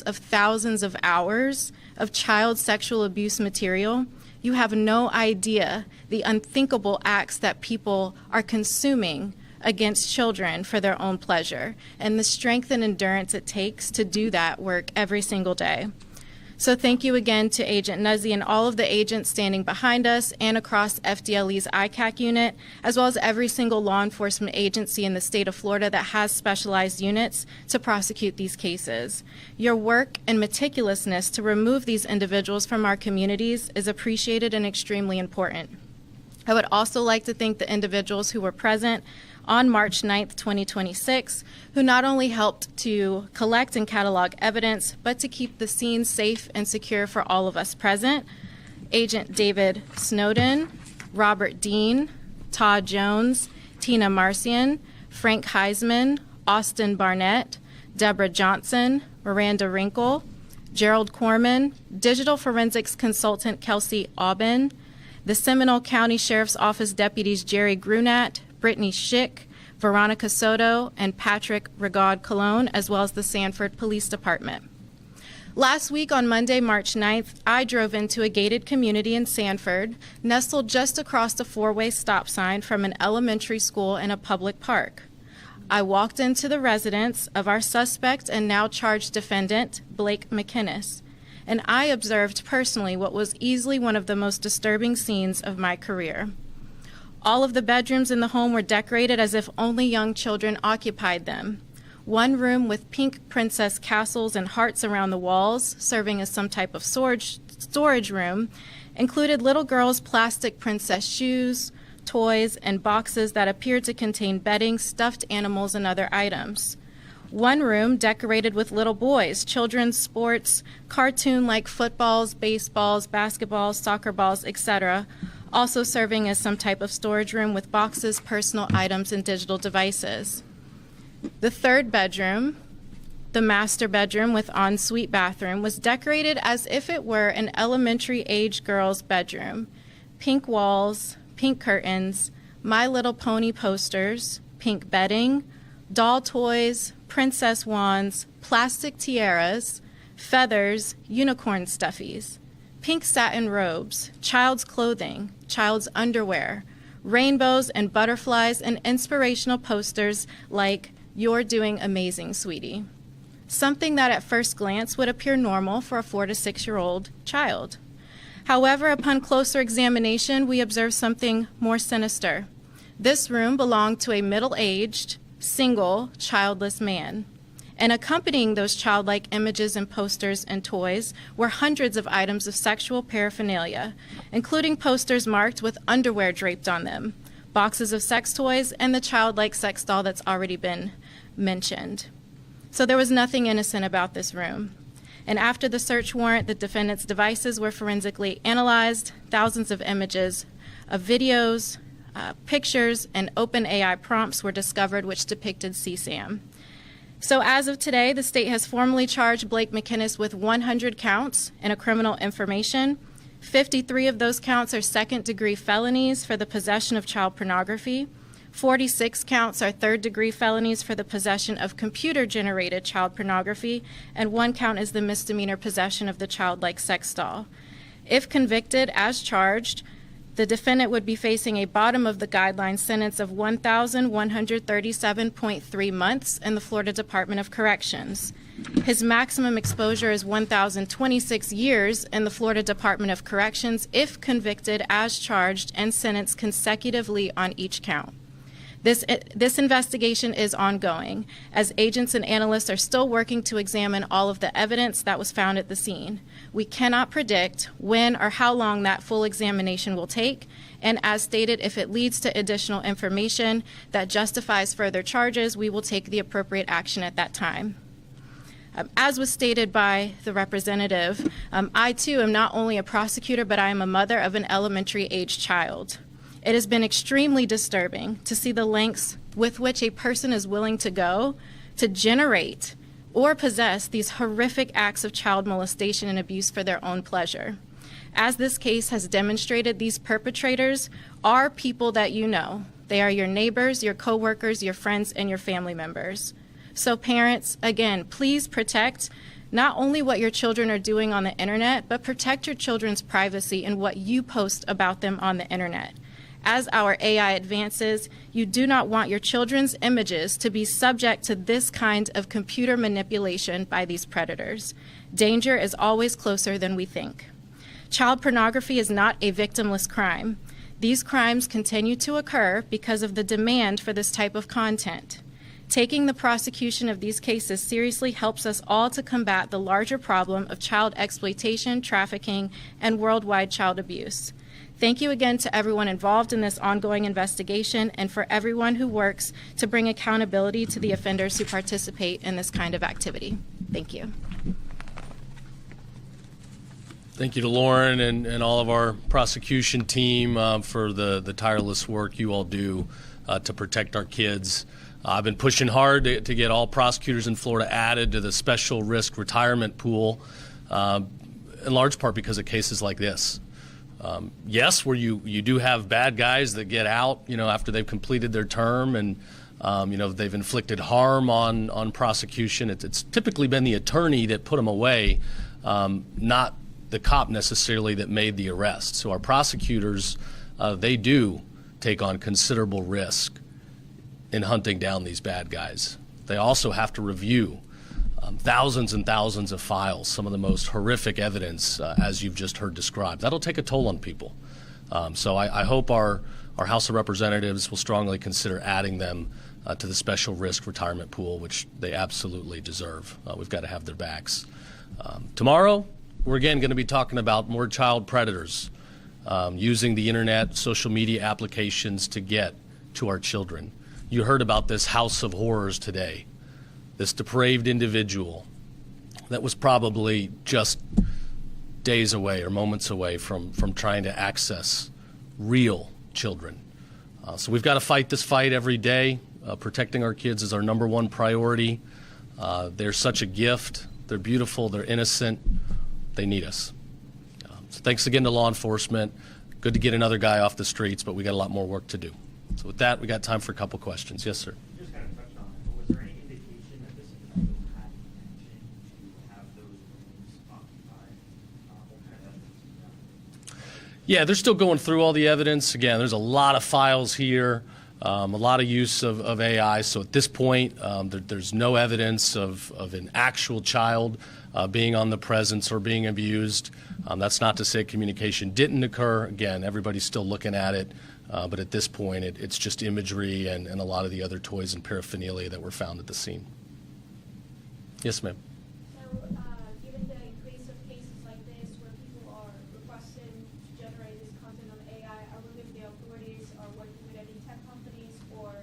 of thousands of hours of child sexual abuse material, you have no idea the unthinkable acts that people are consuming against children for their own pleasure, and the strength and endurance it takes to do that work every single day. So thank you again to Agent Nuzzi and all of the agents standing behind us and across FDLE's ICAC unit, as well as every single law enforcement agency in the state of Florida that has specialized units to prosecute these cases. Your work and meticulousness to remove these individuals from our communities is appreciated and extremely important. I would also like to thank the individuals who were present on March 9th, 2026, who not only helped to collect and catalog evidence, but to keep the scene safe and secure for all of us present. Agent David Snowden, Robert Dean, Todd Jones, Tina Marcian, Frank Heisman, Austin Barnett, Deborah Johnson, Miranda Wrinkle, Gerald Corman, digital forensics consultant Kelsey Aubin, the Seminole County Sheriff's Office deputies Jerry Grunat, Brittany Schick, Veronica Soto, and Patrick Regaud Colon, as well as the Sanford Police Department. Last week on Monday, March 9th, I drove into a gated community in Sanford, nestled just across a four-way stop sign from an elementary school and a public park. I walked into the residence of our suspect and now charged defendant, Blake McInnes, and I observed personally what was easily one of the most disturbing scenes of my career. All of the bedrooms in the home were decorated as if only young children occupied them. One room with pink princess castles and hearts around the walls, serving as some type of storage room, included little girls' plastic princess shoes, toys, and boxes that appeared to contain bedding, stuffed animals, and other items. One room decorated with little boys, children's sports, cartoon-like footballs, baseballs, basketballs, soccer balls, etc., also serving as some type of storage room with boxes, personal items, and digital devices. The third bedroom, the master bedroom with ensuite bathroom, was decorated as if it were an elementary-age girl's bedroom. Pink walls, pink curtains, My Little Pony posters, pink bedding, doll toys, princess wands, plastic tiaras, feathers, unicorn stuffies, pink satin robes, child's clothing, child's underwear, rainbows and butterflies, and inspirational posters like, "You're doing amazing, sweetie." Something that at first glance would appear normal for a 4 to 6-year-old child. However, upon closer examination, we observed something more sinister. This room belonged to a middle-aged, single, childless man. And accompanying those childlike images and posters and toys were hundreds of items of sexual paraphernalia, including posters marked with underwear draped on them, boxes of sex toys, and the childlike sex doll that's already been mentioned. So there was nothing innocent about this room. And after the search warrant, the defendant's devices were forensically analyzed, thousands of images of videos, pictures, and OpenAI prompts were discovered which depicted CSAM. So as of today, the state has formally charged Blake McInnes with 100 counts in a criminal information. 53 of those counts are second-degree felonies for the possession of child pornography. 46 counts are third-degree felonies for the possession of computer-generated child pornography, and 1 count is the misdemeanor possession of the childlike sex doll. If convicted as charged, the defendant would be facing a bottom-of-the-guideline sentence of 1,137.3 months in the Florida Department of Corrections. His maximum exposure is 1,026 years in the Florida Department of Corrections if convicted as charged and sentenced consecutively on each count. This investigation is ongoing, as agents and analysts are still working to examine all of the evidence that was found at the scene. We cannot predict when or how long that full examination will take, and as stated, if it leads to additional information that justifies further charges, we will take the appropriate action at that time. As was stated by the representative, I too am not only a prosecutor, but I am a mother of an elementary-age child. It has been extremely disturbing to see the lengths with which a person is willing to go to generate or possess these horrific acts of child molestation and abuse for their own pleasure. As this case has demonstrated, these perpetrators are people that you know. They are your neighbors, your coworkers, your friends, and your family members. So parents, again, please protect not only what your children are doing on the internet, but protect your children's privacy and what you post about them on the internet. As our AI advances, you do not want your children's images to be subject to this kind of computer manipulation by these predators. Danger is always closer than we think. Child pornography is not a victimless crime. These crimes continue to occur because of the demand for this type of content. Taking the prosecution of these cases seriously helps us all to combat the larger problem of child exploitation, trafficking, and worldwide child abuse. Thank you again to everyone involved in this ongoing investigation and for everyone who works to bring accountability to the offenders who participate in this kind of activity. Thank you. Thank you to Lauren and all of our prosecution team for the tireless work you all do to protect our kids. I've been pushing hard to get all prosecutors in Florida added to the special risk retirement pool, in large part because of cases like this. Yes, where you do have bad guys that get out, after they've completed their term and, they've inflicted harm on prosecution. It's typically been the attorney that put them away, not the cop necessarily that made the arrest. So our prosecutors, they do take on considerable risk in hunting down these bad guys. They also have to review thousands and thousands of files, some of the most horrific evidence, as you've just heard described. That'll take a toll on people. So I hope our House of Representatives will strongly consider adding them to the special risk retirement pool, which they absolutely deserve. We've got to have their backs. Tomorrow, we're again going to be talking about more child predators using the internet, social media applications to get to our children. You heard about this house of horrors today. This depraved individual that was probably just days away or moments away from trying to access real children. So we've got to fight this fight every day. Protecting our kids is our #1 priority. They're such a gift. They're beautiful. They're innocent. They need us. So thanks again to law enforcement. Good to get another guy off the streets, but we got a lot more work to do. So with that, we got time for a couple questions. Yes, sir. Just kind of touched on it, but was there any indication that this individual had intention to have those rooms occupied? What kind of evidence do you have? Yeah, they're still going through all the evidence. Again, there's a lot of files here, a lot of use of AI. So at this point, there's no evidence of an actual child being on the presence or being abused. That's not to say communication didn't occur. Again, everybody's still looking at it. But at this point, it's just imagery and a lot of the other toys and paraphernalia that were found at the scene. Yes, ma'am. So, given the increase of cases like this where people are requesting to generate this content on AI, I wonder if the authorities are working with any tech companies or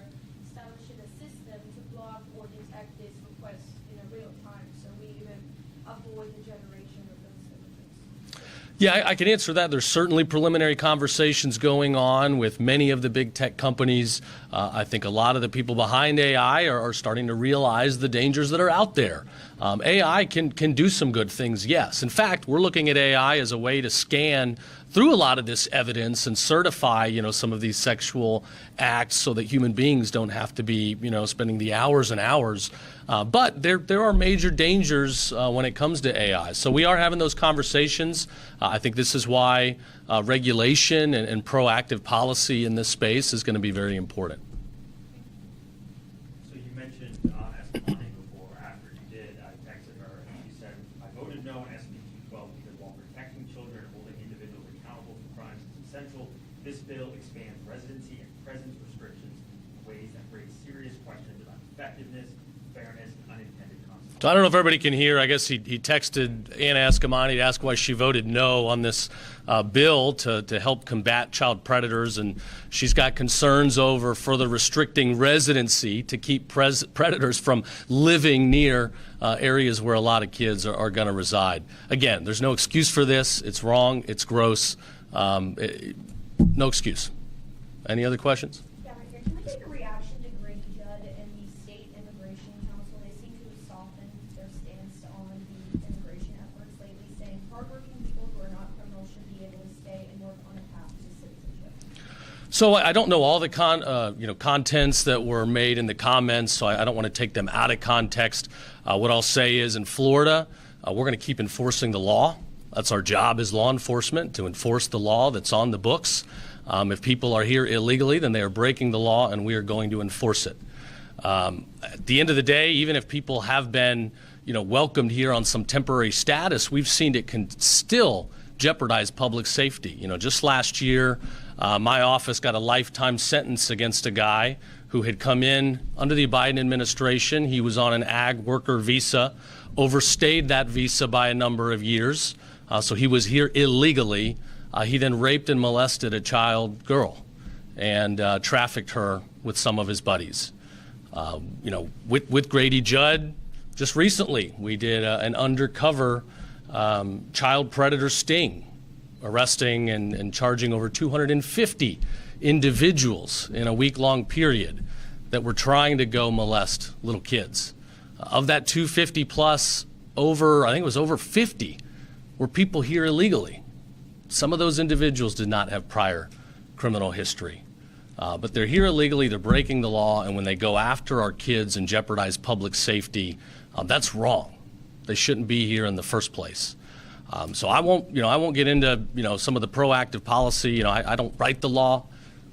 establishing a system to block or detect these requests in a real time so we even avoid the generation of those images? Yeah, I can answer that. There's certainly preliminary conversations going on with many of the big tech companies. I think a lot of the people behind AI are starting to realize the dangers that are out there. AI can do some good things, yes. In fact, we're looking at AI as a way to scan through a lot of this evidence and certify, some of these sexual acts so that human beings don't have to be, spending the hours and hours. But there are major dangers when it comes to AI. So we are having those conversations. I think this is why regulation and proactive policy in this space is going to be very important. So you mentioned Escamani before. After you did, I texted her and she said, I voted no on SB 212 because while protecting children and holding individuals accountable for crimes is essential, this bill expands residency and presence restrictions in ways that raise serious questions about effectiveness, fairness, and unintended consequences. So I don't know if everybody can hear. I guess he texted Anna Escamani to ask why she voted no on this bill to help combat child predators, and she's got concerns over further restricting residency to keep predators from living near areas where a lot of kids are going to reside. Again, there's no excuse for this. It's wrong. It's gross. No excuse. Any other questions? Yeah, right here. Can we take a reaction to Grady Judd and the State Immigration Council? They seem to have softened their stance on the immigration efforts lately, saying hardworking people who are not criminals should be able to stay and work on a path to citizenship. So I don't know all the contents that were made in the comments, so I don't want to take them out of context. What I'll say is in Florida, We're going to keep enforcing the law. That's our job as law enforcement, to enforce the law that's on the books. If people are here illegally, then they are breaking the law, and we are going to enforce it. At the end of the day, even if people have been, welcomed here on some temporary status, we've seen it can still jeopardize public safety. Just last year, my office got a lifetime sentence against a guy who had come in under the Biden administration. He was on an ag worker visa, overstayed that visa by a number of years, so he was here illegally. He then raped and molested a child girl and trafficked her with some of his buddies. With Grady Judd, just recently we did an undercover child predator sting, arresting and charging over 250 individuals in a week-long period that were trying to go molest little kids. Of that 250 plus, I think it was over 50 were people here illegally. Some of those individuals did not have prior criminal history. But they're here illegally, they're breaking the law, and when they go after our kids and jeopardize public safety, that's wrong. They shouldn't be here in the first place. So I won't get into, some of the proactive policy. I don't write the law,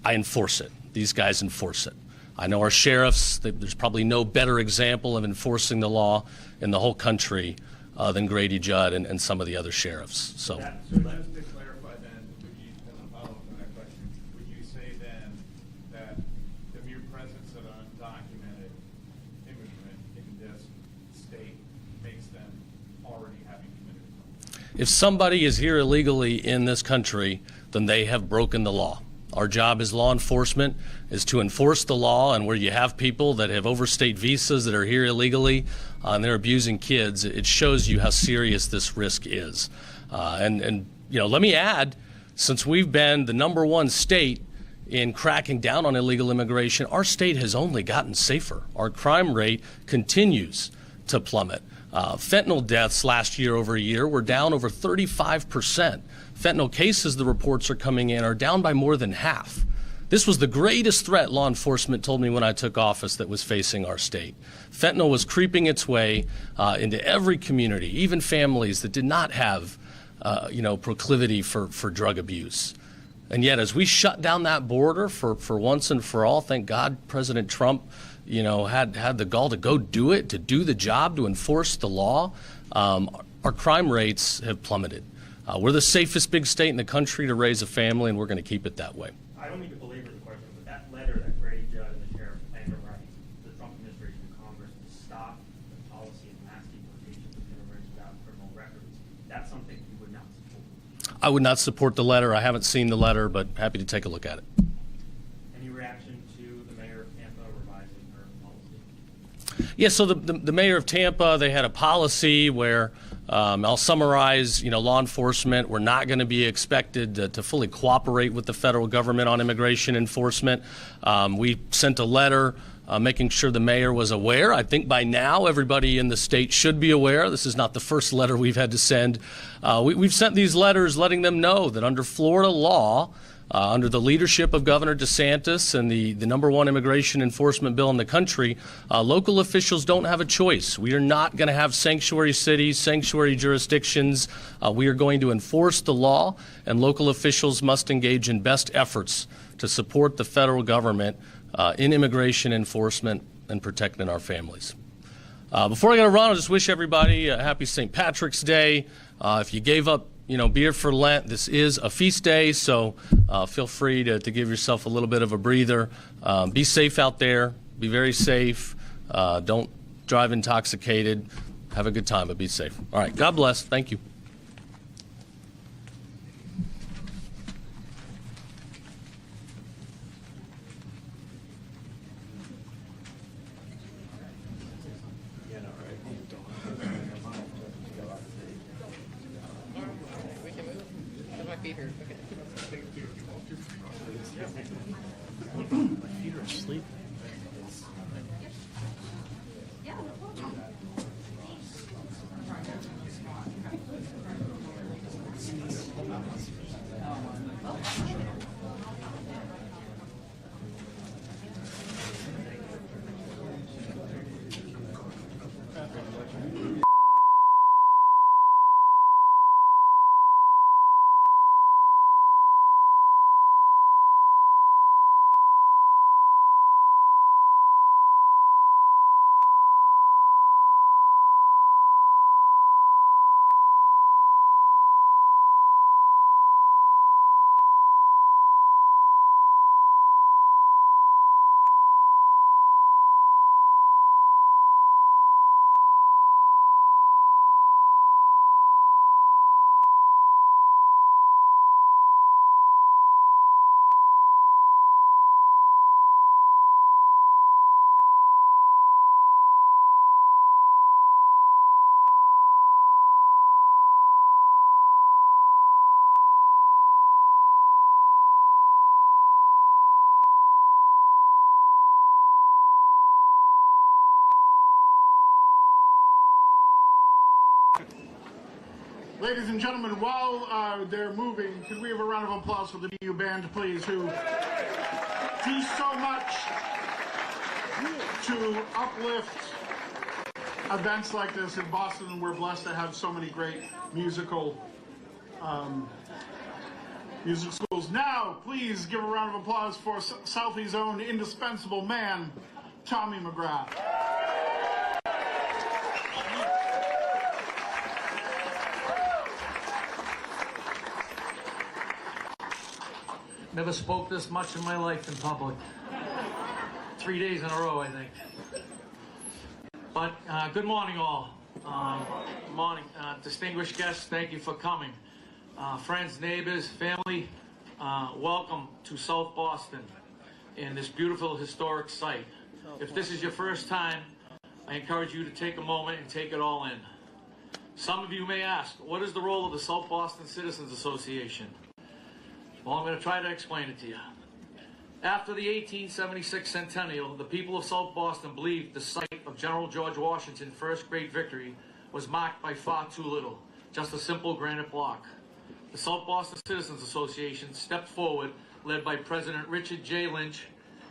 I enforce it. These guys enforce it. I know our sheriffs, there's probably no better example of enforcing the law in the whole country than Grady Judd and some of the other sheriffs. So just to clarify then, as a follow-up on that question, would you say then that the mere presence of undocumented immigrant in this state makes them already having committed a crime? If somebody is here illegally in this country, then they have broken the law. Our job as law enforcement is to enforce the law, and where you have people that have overstayed visas that are here illegally and they're abusing kids, it shows you how serious this risk is. And let me add, since we've been the #1 state in cracking down on illegal immigration, our state has only gotten safer. Our crime rate continues to plummet. Fentanyl deaths last year over year were down over 35%. Fentanyl cases, the reports are coming in, are down by more than half. This was the greatest threat law enforcement told me when I took office that was facing our state. Fentanyl was creeping its way into every community, even families that did not have proclivity for drug abuse. And yet, as we shut down that border for once and for all, thank God President Trump had the gall to go do it, to do the job, to enforce the law, our crime rates have plummeted. We're the safest big state in the country to raise a family, and we're going to keep it that way. I don't mean to belabor the question, but that letter that Grady Judd and the sheriff Pena writing to the Trump administration and Congress to stop the policy of mass deportations of immigrants without criminal records, that's something you would not support? I would not support the letter. I haven't seen the letter, but happy to take a look at it. Any reaction to the mayor of Tampa revising her policy? Yeah, so the mayor of Tampa, they had a policy where I'll summarize, law enforcement, we're not going to be expected to fully cooperate with the federal government on immigration enforcement. We sent a letter making sure the mayor was aware. I think by now everybody in the state should be aware. This is not the first letter we've had to send. We've sent these letters letting them know that under Florida law, under the leadership of Governor DeSantis and the #1 immigration enforcement bill in the country, local officials don't have a choice. We are not going to have sanctuary cities, sanctuary jurisdictions. We are going to enforce the law, and local officials must engage in best efforts to support the federal government in immigration enforcement and protecting our families. Before I go to run, I'll just wish everybody a happy St. Patrick's Day. If you gave up beer for Lent, this is a feast day, so feel free to give yourself a little bit of a breather. Be safe out there. Be very safe. Don't drive intoxicated. Have a good time, but be safe. All right. God bless. Thank you. Ladies and gentlemen, while they're moving, can we have a round of applause for the DU Band, please, who do so much to uplift events like this in Boston. We're blessed to have so many great music schools. Now, please give a round of applause for Southie's own indispensable man, Tommy McGrath. Never spoke this much in my life in public. 3 days in a row, I think. But good morning, all. Good morning, distinguished guests. Thank you for coming. Friends, neighbors, family, welcome to South Boston in this beautiful historic site. If this is your first time, I encourage you to take a moment and take it all in. Some of you may ask, what is the role of the South Boston Citizens Association? Well, I'm going to try to explain it to you. After the 1876 centennial, the people of South Boston believed the site of General George Washington's first great victory was marked by far too little, just a simple granite block. The South Boston Citizens Association stepped forward, led by President Richard J. Lynch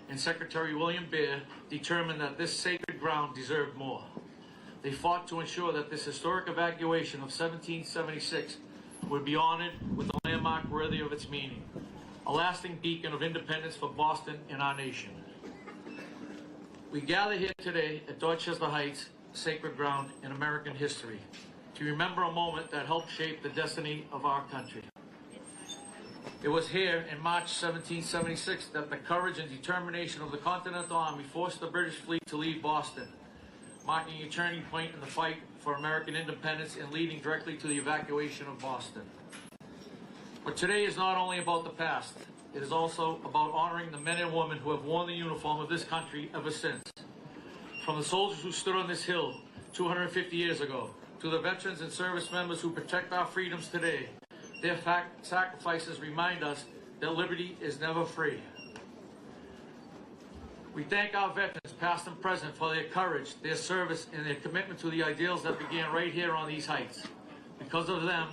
and Secretary William Baer, determined that this sacred ground deserved more. They fought to ensure that this historic evacuation of 1776 would be honored with a landmark worthy of its meaning, a lasting beacon of independence for Boston and our nation. We gather here today at Dorchester Heights, sacred ground in American history, to remember a moment that helped shape the destiny of our country. It was here in March 1776 that the courage and determination of the Continental Army forced the British fleet to leave Boston, marking a turning point in the fight for American independence and leading directly to the evacuation of Boston. But today is not only about the past, it is also about honoring the men and women who have worn the uniform of this country ever since. From the soldiers who stood on this hill 250 years ago, to the veterans and service members who protect our freedoms today, their sacrifices remind us that liberty is never free. We thank our veterans, past and present, for their courage, their service, and their commitment to the ideals that began right here on these heights. Because of them,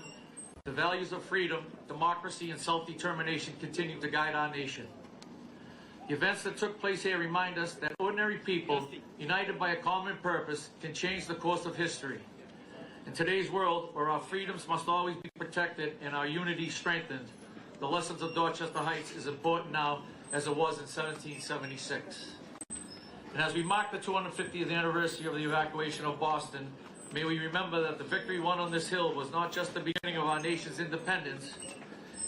the values of freedom, democracy, and self-determination continue to guide our nation. The events that took place here remind us that ordinary people, united by a common purpose, can change the course of history. In today's world, where our freedoms must always be protected and our unity strengthened, the lessons of Dorchester Heights is important now as it was in 1776. And as we mark the 250th anniversary of the evacuation of Boston, may we remember that the victory won on this hill was not just the beginning of our nation's independence,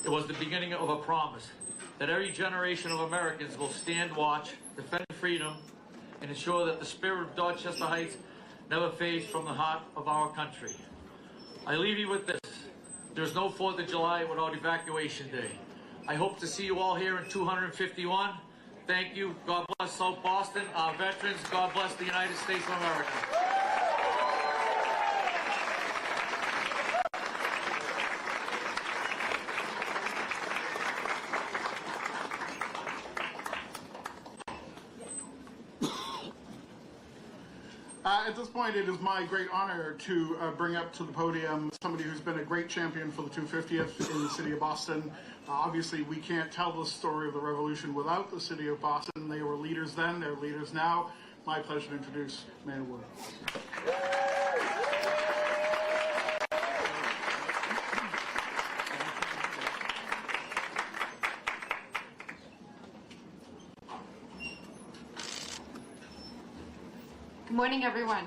it was the beginning of a promise that every generation of Americans will stand watch, defend freedom, and ensure that the spirit of Dorchester Heights never fades from the heart of our country. I leave you with this. There's no 4th of July without Evacuation Day. I hope to see you all here in 251. Thank you. God bless South Boston, our veterans. God bless the United States of America. At this point, it is my great honor to bring up to the podium somebody who's been a great champion for the 250th in the city of Boston. Obviously, we can't tell the story of the revolution without the city of Boston. They were leaders then, they're leaders now. My pleasure to introduce Mayor Wood. Good morning, everyone.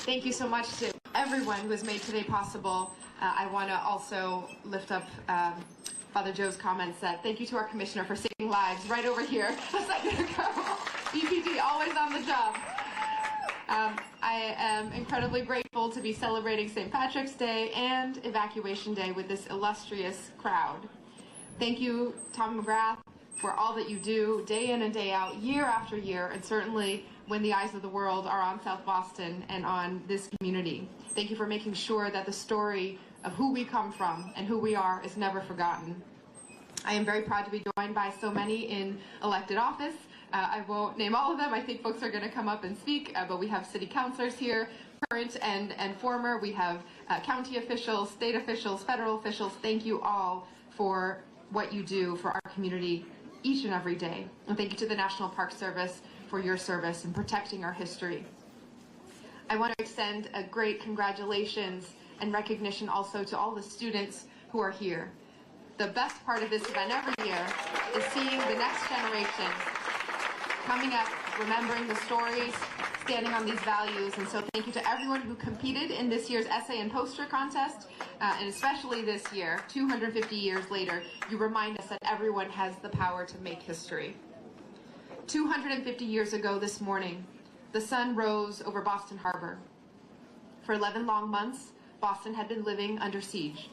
Thank you so much to everyone who has made today possible. I want to also lift up Father Joe's comments that thank you to our commissioner for saving lives right over here a second ago. EPD, always on the job. I am incredibly grateful to be celebrating St. Patrick's Day and Evacuation Day with this illustrious crowd. Thank you, Tom McGrath, for all that you do day in and day out, year after year, and certainly when the eyes of the world are on South Boston and on this community. Thank you for making sure that the story of who we come from and who we are is never forgotten. I am very proud to be joined by so many in elected office. I won't name all of them. I think folks are going to come up and speak, but we have city councilors here, current and former. We have county officials, state officials, federal officials. Thank you all for what you do for our community each and every day. And thank you to the National Park Service for your service in protecting our history. I want to extend a great congratulations and recognition also to all the students who are here. The best part of this event every year is seeing the next generation coming up, remembering the stories, standing on these values. And so thank you to everyone who competed in this year's essay and poster contest, and especially this year, 250 years later, you remind us that everyone has the power to make history. 250 years ago this morning, the sun rose over Boston Harbor. For 11 long months, Boston had been living under siege.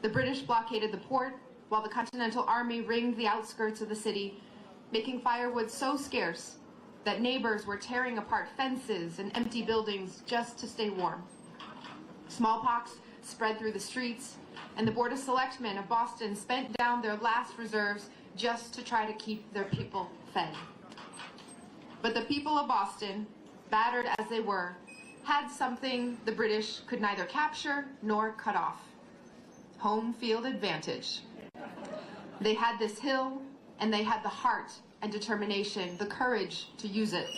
The British blockaded the port, while the Continental Army ringed the outskirts of the city, making firewood so scarce that neighbors were tearing apart fences and empty buildings just to stay warm. Smallpox spread through the streets, and the Board of Selectmen of Boston spent down their last reserves just to try to keep their people fed. But the people of Boston, battered as they were, had something the British could neither capture nor cut off: home field advantage. They had this hill, and they had the heart and determination, the courage to use it.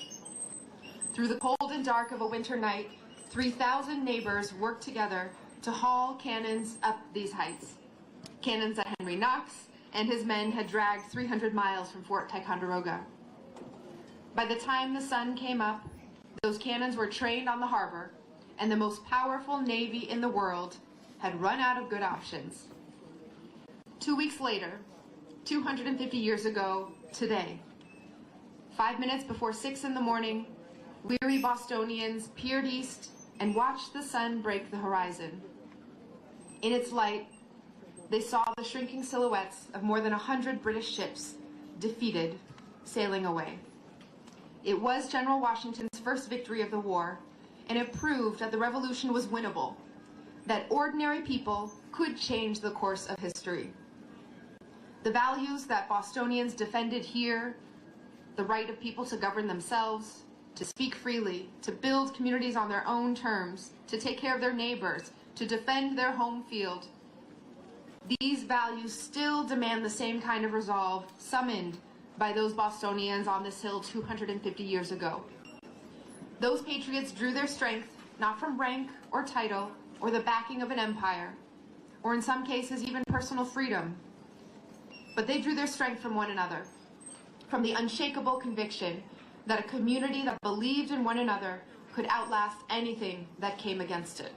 Through the cold and dark of a winter night, 3,000 neighbors worked together to haul cannons up these heights. Cannons that Henry Knox and his men had dragged 300 miles from Fort Ticonderoga. By the time the sun came up, those cannons were trained on the harbor, and the most powerful navy in the world had run out of good options. 2 weeks later, 250 years ago today, 5 minutes before 6 in the morning, weary Bostonians peered east and watched the sun break the horizon. In its light, they saw the shrinking silhouettes of more than 100 British ships, defeated, sailing away. It was General Washington's first victory of the war, and it proved that the revolution was winnable, that ordinary people could change the course of history. The values that Bostonians defended here, the right of people to govern themselves, to speak freely, to build communities on their own terms, to take care of their neighbors, to defend their home field, these values still demand the same kind of resolve summoned by those Bostonians on this hill 250 years ago. Those patriots drew their strength not from rank or title or the backing of an empire, or in some cases even personal freedom, but they drew their strength from one another, from the unshakable conviction that a community that believed in one another could outlast anything that came against it.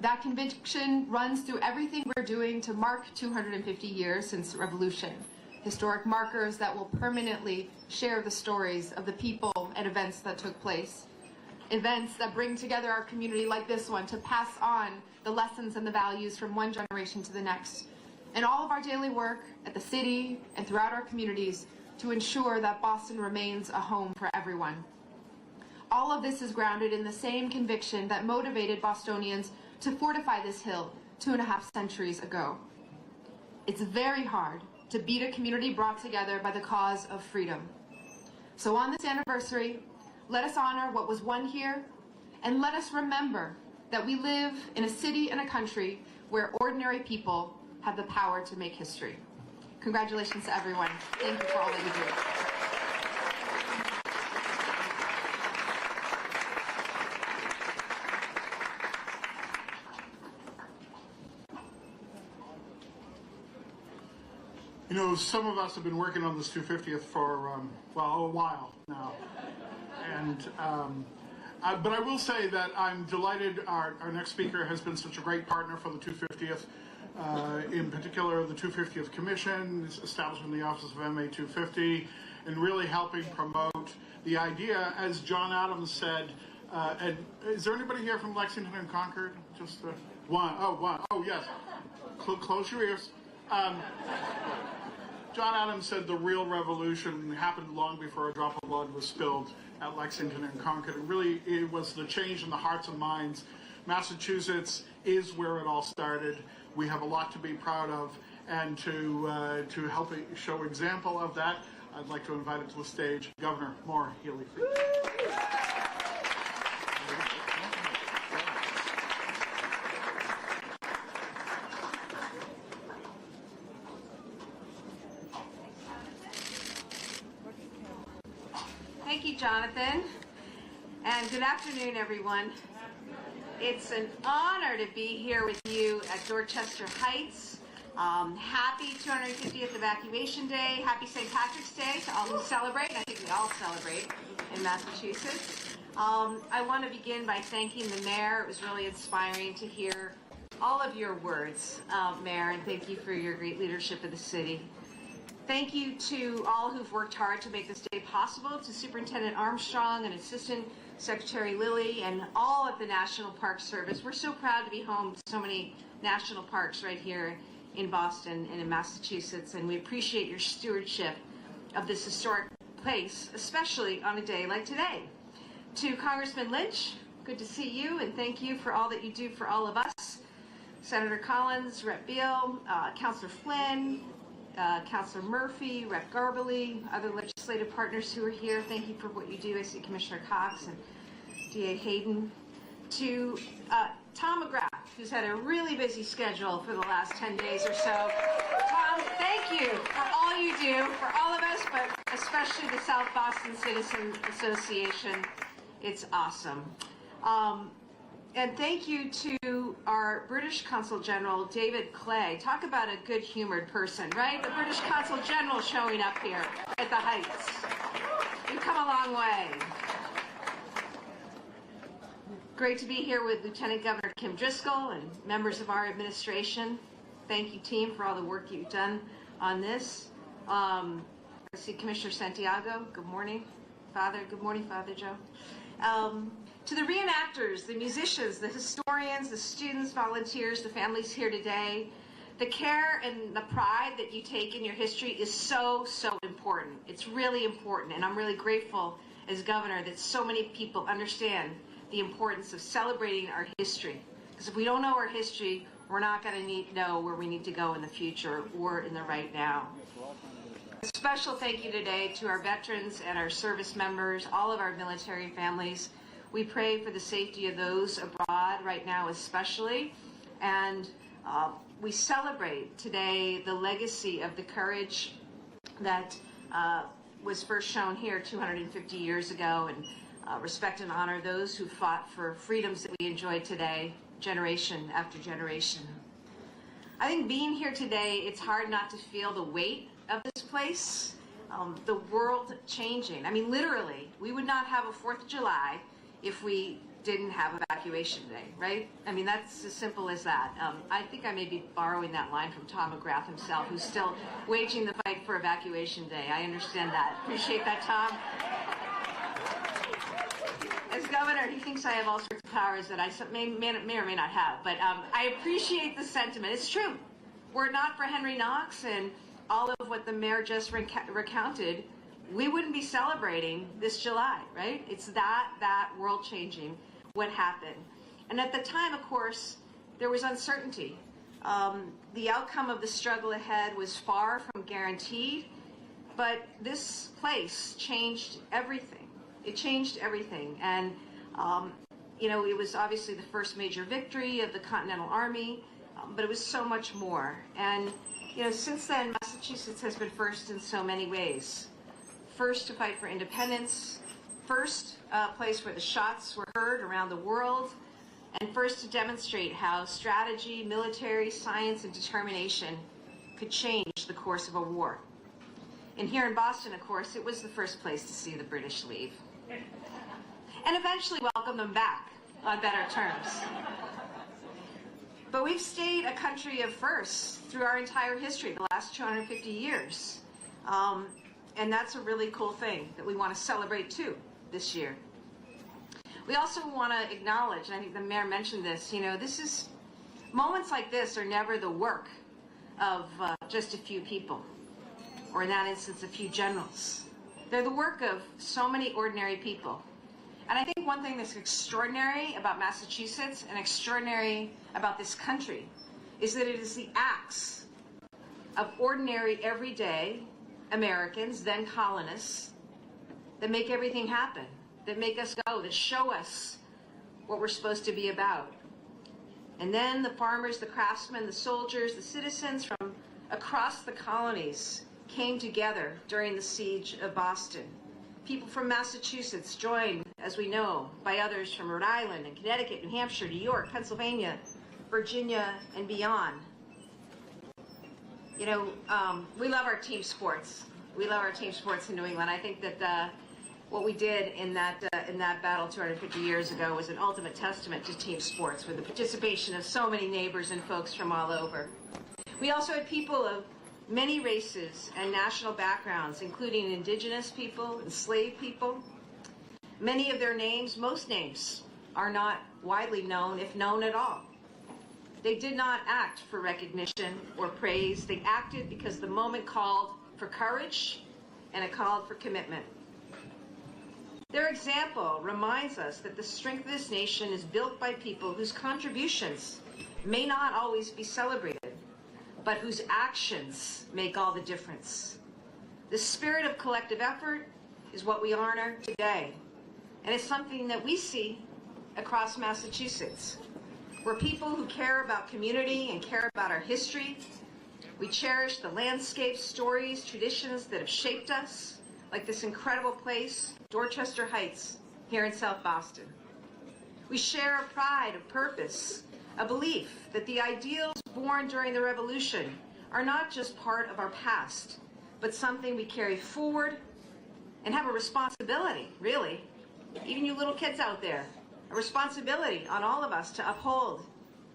That conviction runs through everything we're doing to mark 250 years since the revolution. Historic markers that will permanently share the stories of the people and events that took place. Events that bring together our community like this one to pass on the lessons and the values from one generation to the next. And all of our daily work at the city and throughout our communities to ensure that Boston remains a home for everyone. All of this is grounded in the same conviction that motivated Bostonians to fortify this hill 2.5 centuries ago. It's very hard to beat a community brought together by the cause of freedom. So on this anniversary, let us honor what was won here, and let us remember that we live in a city and a country where ordinary people have the power to make history. Congratulations to everyone. Thank you for all that you do. You know, some of us have been working on this 250th for, well, a while now. And, but I will say that I'm delighted our next speaker has been such a great partner for the 250th. In particular, the 250th Commission, establishment of the Office of MA 250, and really helping promote the idea, as John Adams said, and is there anybody here from Lexington and Concord? Just one. Oh, yes. Close your ears. John Adams said the real revolution happened long before a drop of blood was spilled at Lexington and Concord. It was the change in the hearts and minds. Massachusetts is where it all started. We have a lot to be proud of, and to help show example of that, I'd like to invite it to the stage, Governor Maura Healey. Jonathan. And good afternoon, everyone. It's an honor to be here with you at Dorchester Heights. Happy 250th Evacuation Day. Happy St. Patrick's Day to all who celebrate. I think we all celebrate in Massachusetts. I want to begin by thanking the mayor. It was really inspiring to hear all of your words, Mayor, and thank you for your great leadership of the city. Thank you to all who've worked hard to make this day possible, to Superintendent Armstrong and Assistant Secretary Lilly and all of the National Park Service. We're so proud to be home to so many national parks right here in Boston and in Massachusetts, and we appreciate your stewardship of this historic place, especially on a day like today. To Congressman Lynch, good to see you, and thank you for all that you do for all of us. Senator Collins, Rep. Beal, Councilor Flynn, Councilor Murphy, Rep. Garbely, other legislative partners who are here, thank you for what you do. I see Commissioner Cox and DA Hayden. To Tom McGrath, who's had a really busy schedule for the last 10 days or so. Tom, thank you for all you do for all of us, but especially the South Boston Citizens Association. It's awesome. And thank you to our British Consul General, David Clay. Talk about a good-humored person, right? The British Consul General showing up here at the Heights. You've come a long way. Great to be here with Lieutenant Governor Kim Driscoll and members of our administration. Thank you, team, for all the work you've done on this. I see Commissioner Santiago. Good morning, Father. Good morning, Father Joe. To the reenactors, the musicians, the historians, the students, volunteers, the families here today, the care and the pride that you take in your history is so, so important. It's really important, and I'm really grateful as governor that so many people understand the importance of celebrating our history. Because if we don't know our history, we're not going to know where we need to go in the future or in the right now. A special thank you today to our veterans and our service members, all of our military families. We pray for the safety of those abroad right now especially, and we celebrate today the legacy of the courage that was first shown here 250 years ago, and respect and honor those who fought for freedoms that we enjoy today, generation after generation. I think being here today, it's hard not to feel the weight of this place, the world changing. I mean, literally, we would not have a 4th of July if we didn't have Evacuation Day, right? I mean, that's as simple as that. I think I may be borrowing that line from Tom McGrath himself, who's still waging the fight for Evacuation Day. I understand that. Appreciate that, Tom. As governor, he thinks I have all sorts of powers that I may or may not have, but I appreciate the sentiment. It's true. Were it not for Henry Knox and all of what the mayor just recounted, we wouldn't be celebrating this July, right? It's that world-changing what happened. And at the time, of course, there was uncertainty. The outcome of the struggle ahead was far from guaranteed, but this place changed everything. It changed everything. And, you know, it was obviously the first major victory of the Continental Army, but it was so much more. And, you know, since then, Massachusetts has been first in so many ways. First to fight for independence, first place where the shots were heard around the world, and first to demonstrate how strategy, military, science, and determination could change the course of a war. And here in Boston, of course, it was the first place to see the British leave. And eventually welcome them back on better terms. But we've stayed a country of firsts through our entire history, the last 250 years. And that's a really cool thing that we want to celebrate too this year. We also want to acknowledge, and I think the mayor mentioned this, you know, moments like this are never the work of just a few people, or in that instance, a few generals. They're the work of so many ordinary people. And I think one thing that's extraordinary about Massachusetts and extraordinary about this country is that it is the acts of ordinary, everyday Americans, then colonists, that make everything happen, that make us go, that show us what we're supposed to be about. And then the farmers, the craftsmen, the soldiers, the citizens from across the colonies came together during the siege of Boston. People from Massachusetts joined, as we know, by others from Rhode Island and Connecticut, New Hampshire, New York, Pennsylvania, Virginia, and beyond. You know, we love our team sports. We love our team sports in New England. I think that what we did in that battle 250 years ago was an ultimate testament to team sports, with the participation of so many neighbors and folks from all over. We also had people of many races and national backgrounds, including indigenous people, enslaved people. Many of their names, most names, are not widely known, if known at all. They did not act for recognition or praise. They acted because the moment called for courage and it called for commitment. Their example reminds us that the strength of this nation is built by people whose contributions may not always be celebrated, but whose actions make all the difference. The spirit of collective effort is what we honor today, and it's something that we see across Massachusetts. We're people who care about community and care about our history. We cherish the landscapes, stories, traditions that have shaped us, like this incredible place, Dorchester Heights, here in South Boston. We share a pride of purpose, a belief that the ideals born during the Revolution are not just part of our past, but something we carry forward and have a responsibility, really, even you little kids out there, a responsibility on all of us to uphold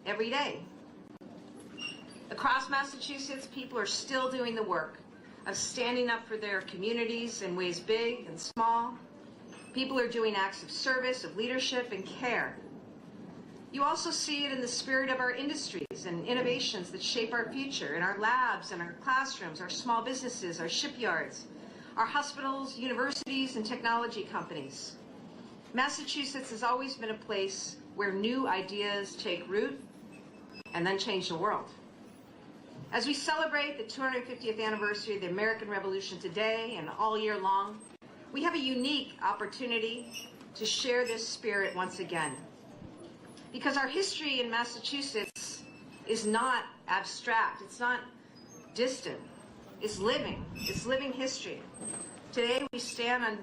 every day. Across Massachusetts, people are still doing the work of standing up for their communities in ways big and small. People are doing acts of service, of leadership, and care. You also see it in the spirit of our industries and innovations that shape our future, in our labs and our classrooms, our small businesses, our shipyards, our hospitals, universities, and technology companies. Massachusetts has always been a place where new ideas take root and then change the world. As we celebrate the 250th anniversary of the American Revolution today and all year long, we have a unique opportunity to share this spirit once again. Because our history in Massachusetts is not abstract, it's not distant, it's living history. Today we stand on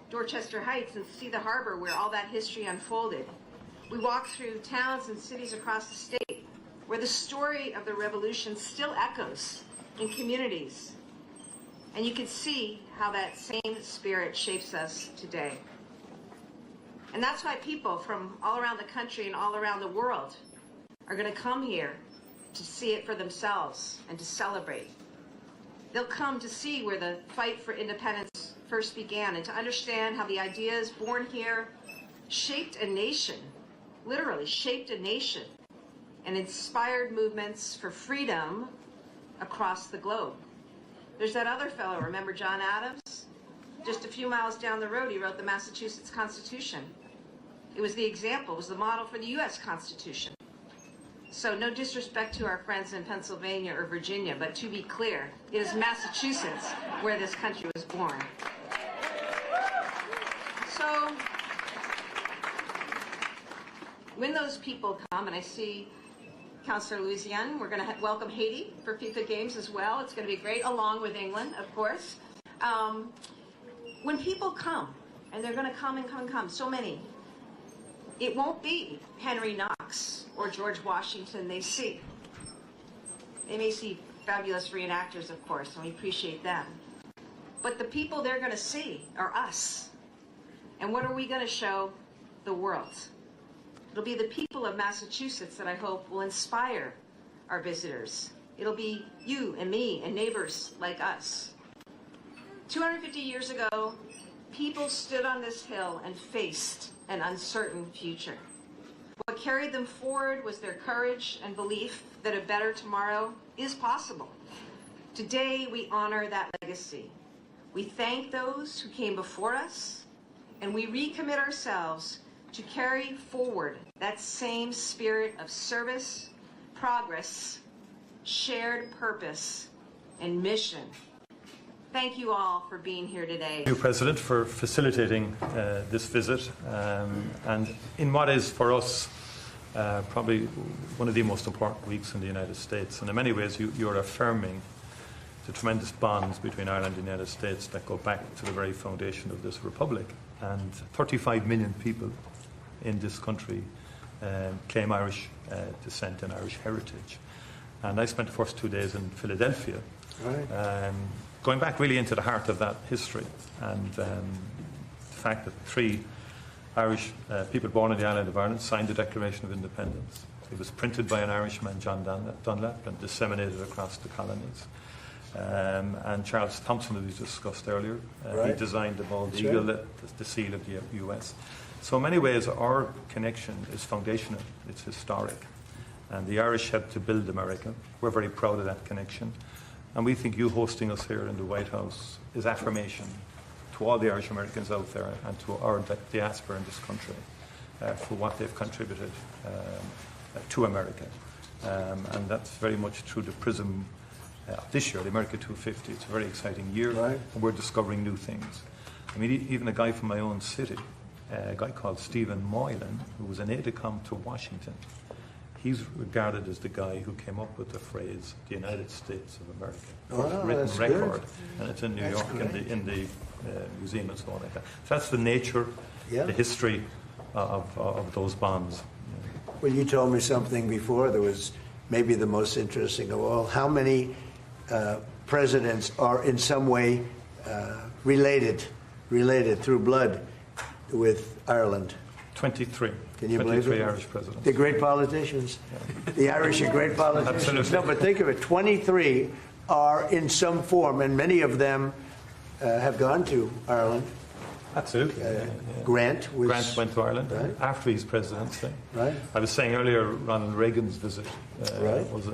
Dorchester Heights and see the harbor where all that history unfolded. We walk through towns and cities across the state where the story of the Revolution still echoes in communities. And you can see how that same spirit shapes us today. And that's why people from all around the country and all around the world are going to come here to see it for themselves and to celebrate. They'll come to see where the fight for independence first began and to understand how the ideas born here shaped a nation, literally shaped a nation, and inspired movements for freedom across the globe. There's that other fellow, remember John Adams? Just a few miles down the road, he wrote the Massachusetts Constitution. It was the example, it was the model for the U.S. Constitution. So no disrespect to our friends in Pennsylvania or Virginia, but to be clear, it is Massachusetts where this country was born. So when those people come, and I see Councillor Louisiane, we're going to welcome Haiti for FIFA games as well. It's going to be great, along with England, of course. When people come, and they're going to come and come and come, so many, it won't be Henry Knox or George Washington they see. They may see fabulous reenactors, of course, and we appreciate them. But the people they're going to see are us. And what are we going to show the world? It'll be the people of Massachusetts that I hope will inspire our visitors. It'll be you and me and neighbors like us. 250 years ago, people stood on this hill and faced an uncertain future. What carried them forward was their courage and belief that a better tomorrow is possible. Today, we honor that legacy. We thank those who came before us, and we recommit ourselves to carry forward that same spirit of service, progress, shared purpose, and mission. Thank you all for being here today. Thank you, President, for facilitating this visit, and in what is for us probably one of the most important weeks in the United States. And in many ways, you're affirming the tremendous bonds between Ireland and the United States that go back to the very foundation of this republic. And 35 million people in this country claim Irish descent and Irish heritage. And I spent the first 2 days in Philadelphia, going back really into the heart of that history, and the fact that 3 Irish people born on the island of Ireland signed the Declaration of Independence. It was printed by an Irishman, John Dunlap, and disseminated across the colonies. And Charles Thompson, as we discussed earlier, he designed the bald eagle, the seal of the US. So in many ways, our connection is foundational. It's historic. And the Irish helped to build America. We're very proud of that connection. And we think you hosting us here in the White House is affirmation to all the Irish Americans out there and to our diaspora in this country for what they've contributed to America. And that's very much through the prism of this year, the America 250. It's a very exciting year, and we're discovering new things. I mean, even a guy from my own city, a guy called Stephen Moylan, who was an aide-de-camp to Washington, he's regarded as the guy who came up with the phrase, the United States of America. Written record, and it's in New York in the museum and so on like that. So that's the nature, the history of those bonds. Well, you told me something before that was maybe the most interesting of all. How many presidents are in some way related through blood with Ireland? 23. Can you believe it? 23 Irish presidents. They're great politicians. Yeah. The Irish are great politicians. Absolutely. No, but think of it. 23 are in some form, and many of them have gone to Ireland. Absolutely. Grant went to Ireland after his presidency. I was saying earlier, Ronald Reagan's visit was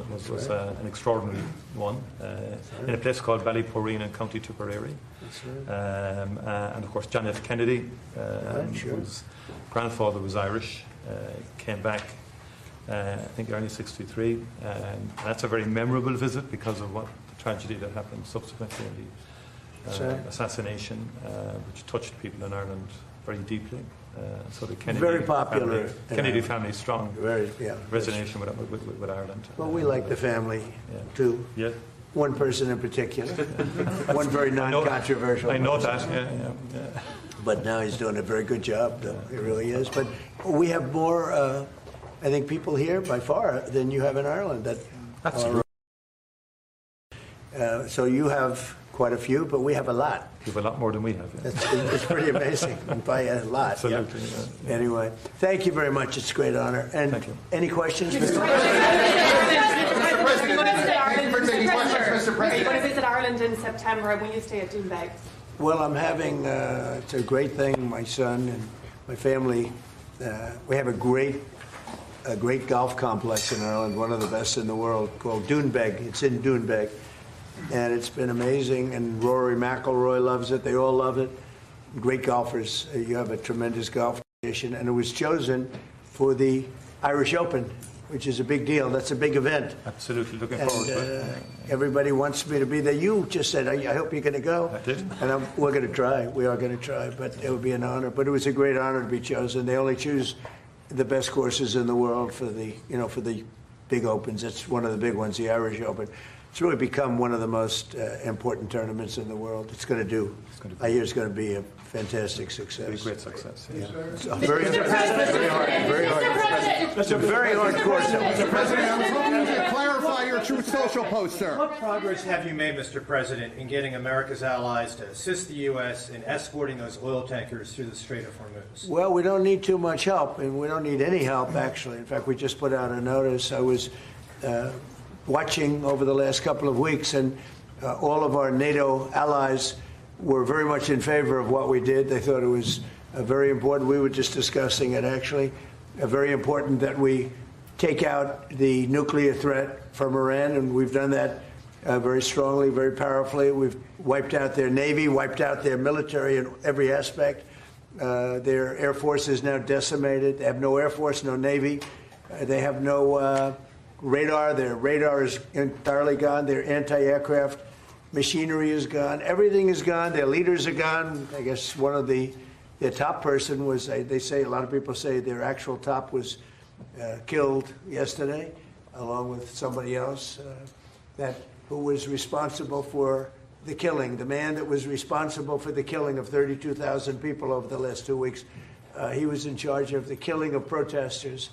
an extraordinary one in a place called Ballyporeen in County Tipperary. And of course, John F. Kennedy, whose grandfather was Irish, came back, I think, early '63. That's a very memorable visit because of what the tragedy that happened subsequently in the assassination, which touched people in Ireland very deeply. So the Kennedy Kennedy family strong resonation with Ireland. Well, we like the family too. Yeah. One person in particular, one very non-controversial. I know that. But now he's doing a very good job, though. He really is. But we have more, I think, people here by far than you have in Ireland. That's true. So you have quite a few, but we have a lot. You have a lot more than we have. Yeah. It's pretty amazing. By a lot. Absolutely. Yeah. Yeah. Anyway, thank you very much. It's a great honor. And thank you. Any questions? Mr. President, are you going to visit Ireland in September, and will you stay at Doonbeg? Well, I'm having, it's a great thing, my son and my family, we have a great golf complex in Ireland, one of the best in the world, called Doonbeg. It's in Doonbeg. And it's been amazing, and Rory McIlroy loves it. They all love it. Great golfers. You have a tremendous golf tradition, and it was chosen for the Irish Open, which is a big deal. That's a big event. Absolutely, looking forward to it. Everybody wants me to be there. You just said, I hope you're going to go. I did. And we're going to try. We are going to try, but it would be an honor. But it was a great honor to be chosen. They only choose the best courses in the world for the, for the big opens. It's one of the big ones, the Irish Open. It's really become one of the most important tournaments in the world. It's going to do. I hear it's going to be a fantastic success. Be a great success. Yeah. It's a very hard. It's a very hard course. Mr. President, I'm looking to clarify your Truth Social post, sir. What progress have you made, Mr. President, in getting America's allies to assist the U.S. in escorting those oil tankers through the Strait of Hormuz? Well, we don't need too much help, and we don't need any help, actually. In fact, we just put out a notice. I was watching over the last couple of weeks, and all of our NATO allies were very much in favor of what we did. They thought it was very important. We were just discussing it, actually. Very important that we take out the nuclear threat from Iran, and we've done that very strongly, very powerfully. We've wiped out their Navy, wiped out their military in every aspect. Their Air Force is now decimated. They have no Air Force, no Navy. They have no radar. Their radar is entirely gone. Their anti-aircraft machinery is gone. Everything is gone. Their leaders are gone. I guess one of their top person was, they say, a lot of people say their actual top was killed yesterday, along with somebody else. who was responsible for the killing, the man that was responsible for the killing of 32,000 people over the last 2 weeks. He was in charge of the killing of protesters.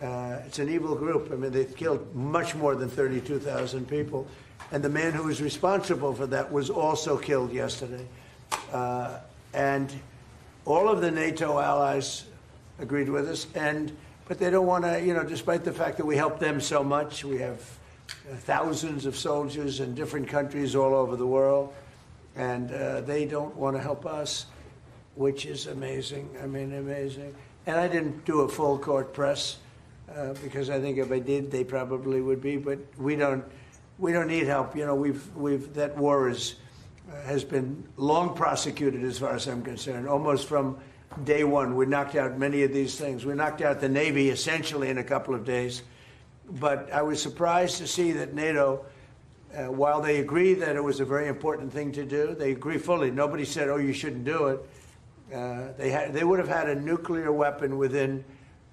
It's an evil group. I mean, they've killed much more than 32,000 people. And the man who was responsible for that was also killed yesterday. And all of the NATO allies agreed with us. But they don't want to, despite the fact that we help them so much, we have thousands of soldiers in different countries all over the world, and they don't want to help us, which is amazing. I mean, amazing. And I didn't do a full court press because I think if I did, they probably would be. But we don't need help. That war has been long prosecuted, as far as I'm concerned, almost from day one. We knocked out many of these things. We knocked out the Navy essentially in a couple of days. But I was surprised to see that NATO, while they agree that it was a very important thing to do, they agree fully. Nobody said, oh, you shouldn't do it. They would have had a nuclear weapon within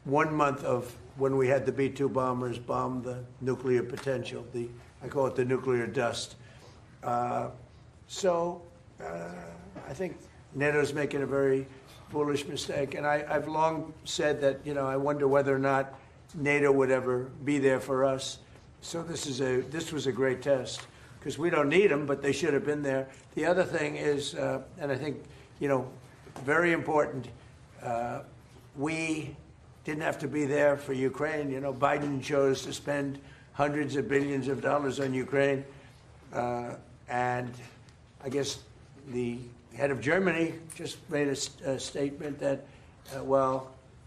1 month of when we had the B-2 bombers bomb the nuclear potential. I call it the nuclear dust. I think NATO's making a very foolish mistake. And I've long said that, I wonder whether or not NATO would ever be there for us. So this was a great test because we don't need them, but they should have been there. The other thing is, and I think, very important, we didn't have to be there for Ukraine. Biden chose to spend hundreds of billions of dollars on Ukraine. And I guess the head of Germany just made a statement that,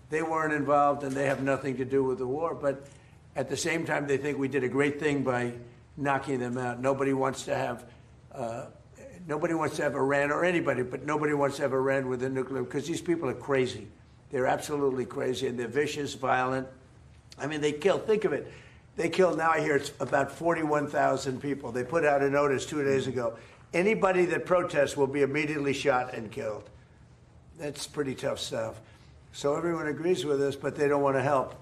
they weren't involved and they have nothing to do with the war. But at the same time, they think we did a great thing by knocking them out. Nobody wants to have Iran or anybody, but nobody wants to have Iran with a nuclear, because these people are crazy. They're absolutely crazy, and they're vicious, violent. I mean, they kill, think of it. They killed, now I hear it's about 41,000 people. They put out a notice 2 days ago. Anybody that protests will be immediately shot and killed. That's pretty tough stuff. So everyone agrees with us, but they don't want to help.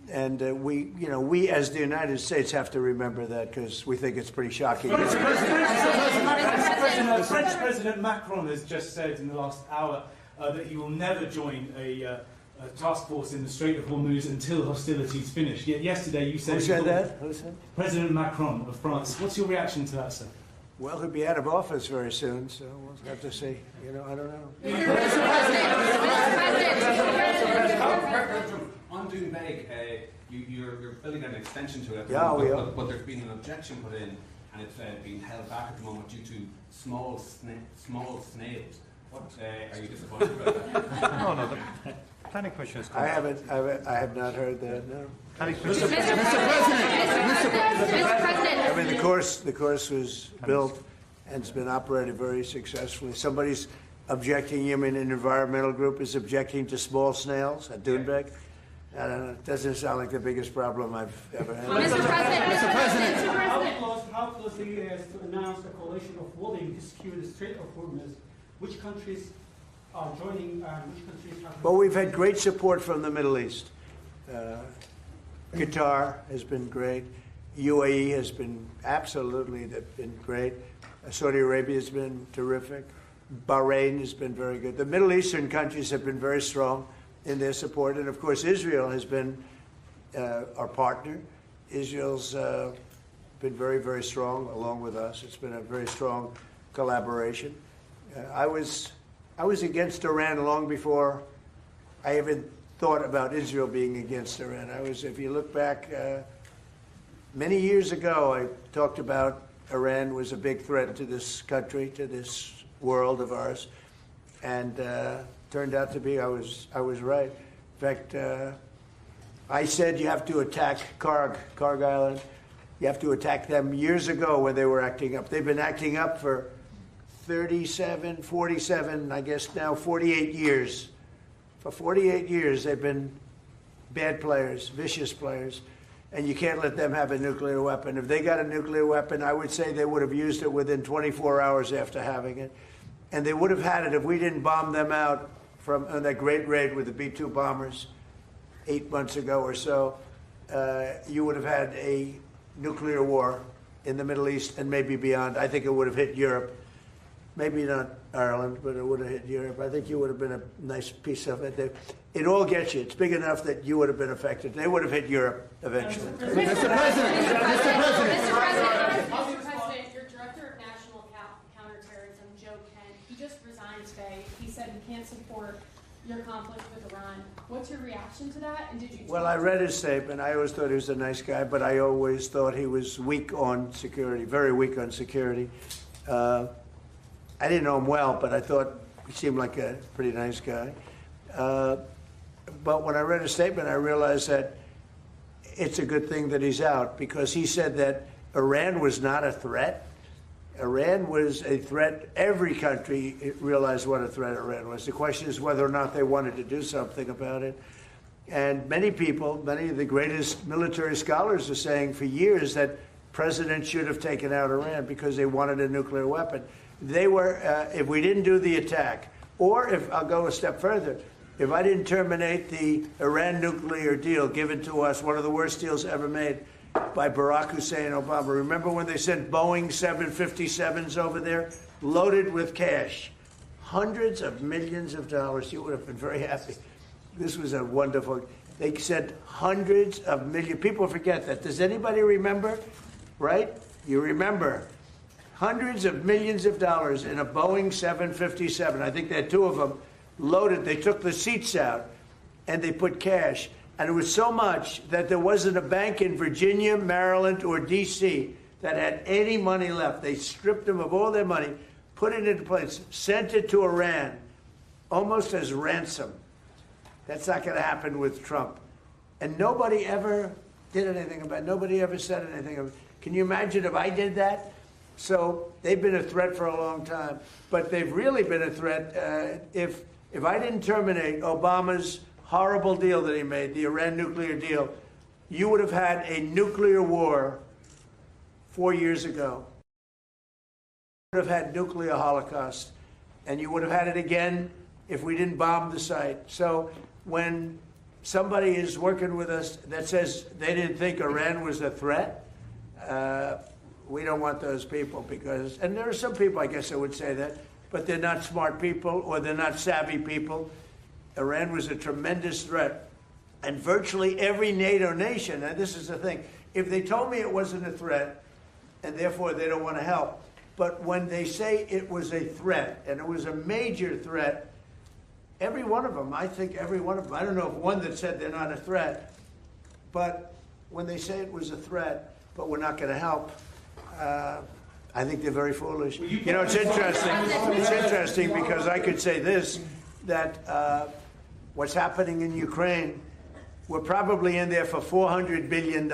And we as the United States have to remember that because we think it's pretty shocking. Mr. President, French President Macron has just said in the last hour that he will never join a task force in the Strait of Hormuz until hostilities finish. Yet yesterday you said... Who said that? Who said? President Macron of France. What's your reaction to that, sir? Well, he'll be out of office very soon, so we'll have to see. I don't know. On Doonbeg, you're building an extension to it, yeah, but there's been an objection put in, and it's being held back at the moment due to small snails. What are you disappointed about that? No, the Planning Commission is I have not heard that. No. Mr. President. I mean, the course was built and it's been operated very successfully. Somebody's objecting. An environmental group is objecting to small snails at Doonbeg. I don't know. It doesn't sound like the biggest problem I've ever had. Mr. President. How close are you guys to announce a coalition of voting to secure the Strait of Hormuz? Which countries are joining and which countries have... Well, we've had great support from the Middle East. Qatar has been great. UAE has been great. Saudi Arabia has been terrific. Bahrain has been very good. The Middle Eastern countries have been very strong in their support. And of course, Israel has been our partner. Israel's been very, very strong along with us. It's been a very strong collaboration. I was against Iran long before I even thought about Israel being against Iran. If you look back, many years ago, I talked about Iran was a big threat to this country, to this world of ours, and turned out to be I was right. In fact, I said you have to attack Karg Island. You have to attack them years ago when they were acting up. They've been acting up for 37, 47, I guess now 48 years. For 48 years, they've been bad players, vicious players, and you can't let them have a nuclear weapon. If they got a nuclear weapon, I would say they would have used it within 24 hours after having it. And they would have had it if we didn't bomb them out on that great raid with the B-2 bombers 8 months ago or so. You would have had a nuclear war in the Middle East and maybe beyond. I think it would have hit Europe. Maybe not Ireland, but it would have hit Europe. I think you would have been a nice piece of it. It all gets you. It's big enough that you would have been affected. They would have hit Europe eventually. Mr. President, Mr. President, your Director of National Counterterrorism, Joe Kent, he just resigned today. He said he can't support your conflict with Iran. What's your reaction to that? And did you? Well, I read his statement. I always thought he was a nice guy, but I always thought he was weak on security, very weak on security. I didn't know him well, but I thought he seemed like a pretty nice guy. But when I read his statement, I realized that it's a good thing that he's out, because he said that Iran was not a threat. Iran was a threat. Every country realized what a threat Iran was. The question is whether or not they wanted to do something about it. And many people, many of the greatest military scholars are saying for years that presidents should have taken out Iran because they wanted a nuclear weapon. They were, if we didn't do the attack, or if, I'll go a step further, if I didn't terminate the Iran nuclear deal given to us, one of the worst deals ever made by Barack Hussein Obama. Remember when they sent Boeing 757s over there, loaded with cash? Hundreds of millions of dollars. You would have been very happy. This was a wonderful, they sent hundreds of millions. People forget that. Does anybody remember? Right? You remember. Hundreds of millions of dollars in a Boeing 757. I think they had two of them loaded. They took the seats out and they put cash. And it was so much that there wasn't a bank in Virginia, Maryland, or D.C. that had any money left. They stripped them of all their money, put it into place, sent it to Iran, almost as ransom. That's not going to happen with Trump. And nobody ever did anything about it. Nobody ever said anything about it. Can you imagine if I did that? So they've been a threat for a long time. But they've really been a threat. If I didn't terminate Obama's horrible deal that he made, the Iran nuclear deal, you would have had a nuclear war 4 years ago. You would have had nuclear holocaust. And you would have had it again if we didn't bomb the site. So when somebody is working with us that says they didn't think Iran was a threat, we don't want those people, because, and there are some people, I guess I would say that, but they're not smart people or they're not savvy people. Iran was a tremendous threat. And virtually every NATO nation, and this is the thing, if they told me it wasn't a threat, and therefore they don't want to help, but when they say it was a threat, and it was a major threat, every one of them, I think every one of them, I don't know of one that said they're not a threat, but when they say it was a threat, but we're not going to help, I think they're very foolish. You know, it's interesting. It's interesting because I could say this, that what's happening in Ukraine, we're probably in there for $400 billion.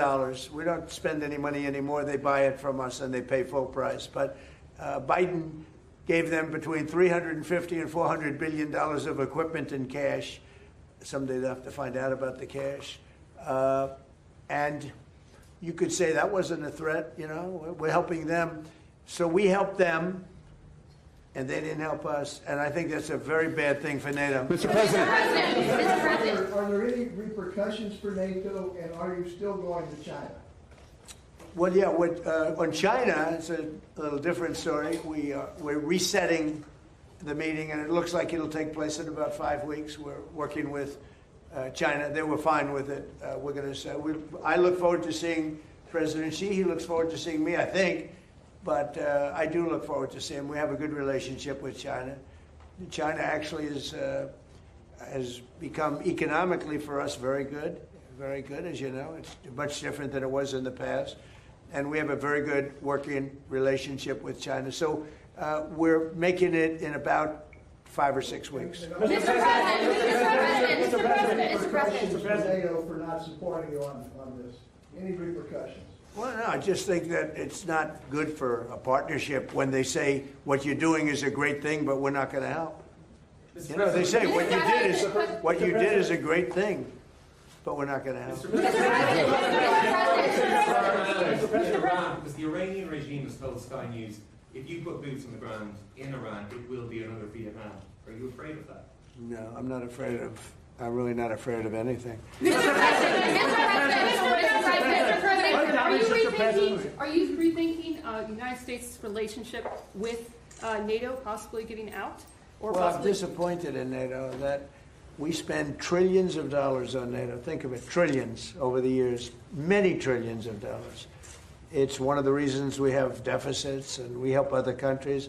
We don't spend any money anymore. They buy it from us and they pay full price. But Biden gave them between $350 and $400 billion of equipment in cash. Someday they'll have to find out about the cash. And you could say that wasn't a threat, you know, we're helping them. So we helped them, and they didn't help us. And I think that's a very bad thing for NATO. Mr. President. Are there any repercussions for NATO, and are you still going to China? Well, yeah, on China, it's a little different story. We're resetting the meeting, and it looks like it'll take place in about 5 weeks. We're working with China. They were fine with it. We're going to say, I look forward to seeing President Xi. He looks forward to seeing me, I think. But I do look forward to seeing him. We have a good relationship with China. China actually has become economically for us very good, as you know. It's much different than it was in the past. And we have a very good working relationship with China. So we're making it in about 5 or 6 weeks. Mr. President, Mr. President, NATO for not supporting you on this. Any repercussions? Well, no, I just think that it's not good for a partnership when they say what you're doing is a great thing, but we're not going to help. You know, they say what you did is a great thing, but we're not going to help. Mr. President, because the Iranian regime has told Sky News, if you put boots on the ground in Iran, it will be another Vietnam. Are you afraid of that? No, I'm not afraid of. I'm really not afraid of anything. Mr. President, are you rethinking the United States' relationship with NATO possibly getting out? Or well, possibly... I'm disappointed in NATO that we spend trillions of dollars on NATO. Think of it, trillions over the years, many trillions of dollars. It's one of the reasons we have deficits and we help other countries.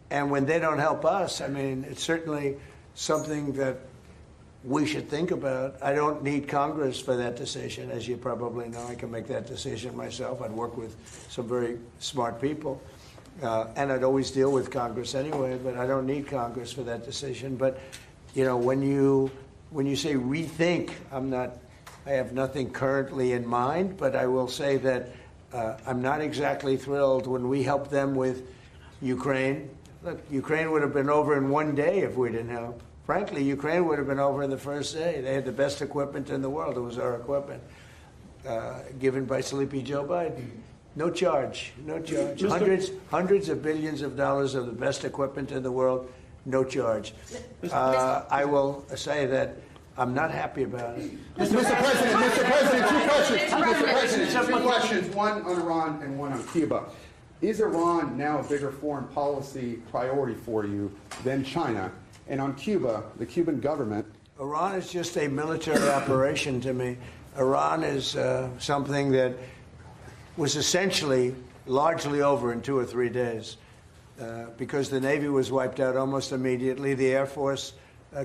And when they don't help us, I mean, it's certainly something that we should think about. I don't need Congress for that decision. As you probably know, I can make that decision myself. I'd work with some very smart people. And I'd always deal with Congress anyway, but I don't need Congress for that decision. But, you know, when you say rethink, I have nothing currently in mind, but I will say that I'm not exactly thrilled when we help them with Ukraine. Look, Ukraine would have been over in one day if we didn't help. Frankly, Ukraine would have been over in the first day. They had the best equipment in the world. It was our equipment given by Sleepy Joe Biden. No charge, no charge. Hundreds of billions of dollars of the best equipment in the world, no charge. I will say that I'm not happy about it. Mr. President, two questions, one on Iran and one on Cuba. Is Iran now a bigger foreign policy priority for you than China? And on Cuba, the Cuban government... Iran is just a military operation to me. Iran is something that was essentially largely over in 2 or 3 days because the Navy was wiped out almost immediately. The Air Force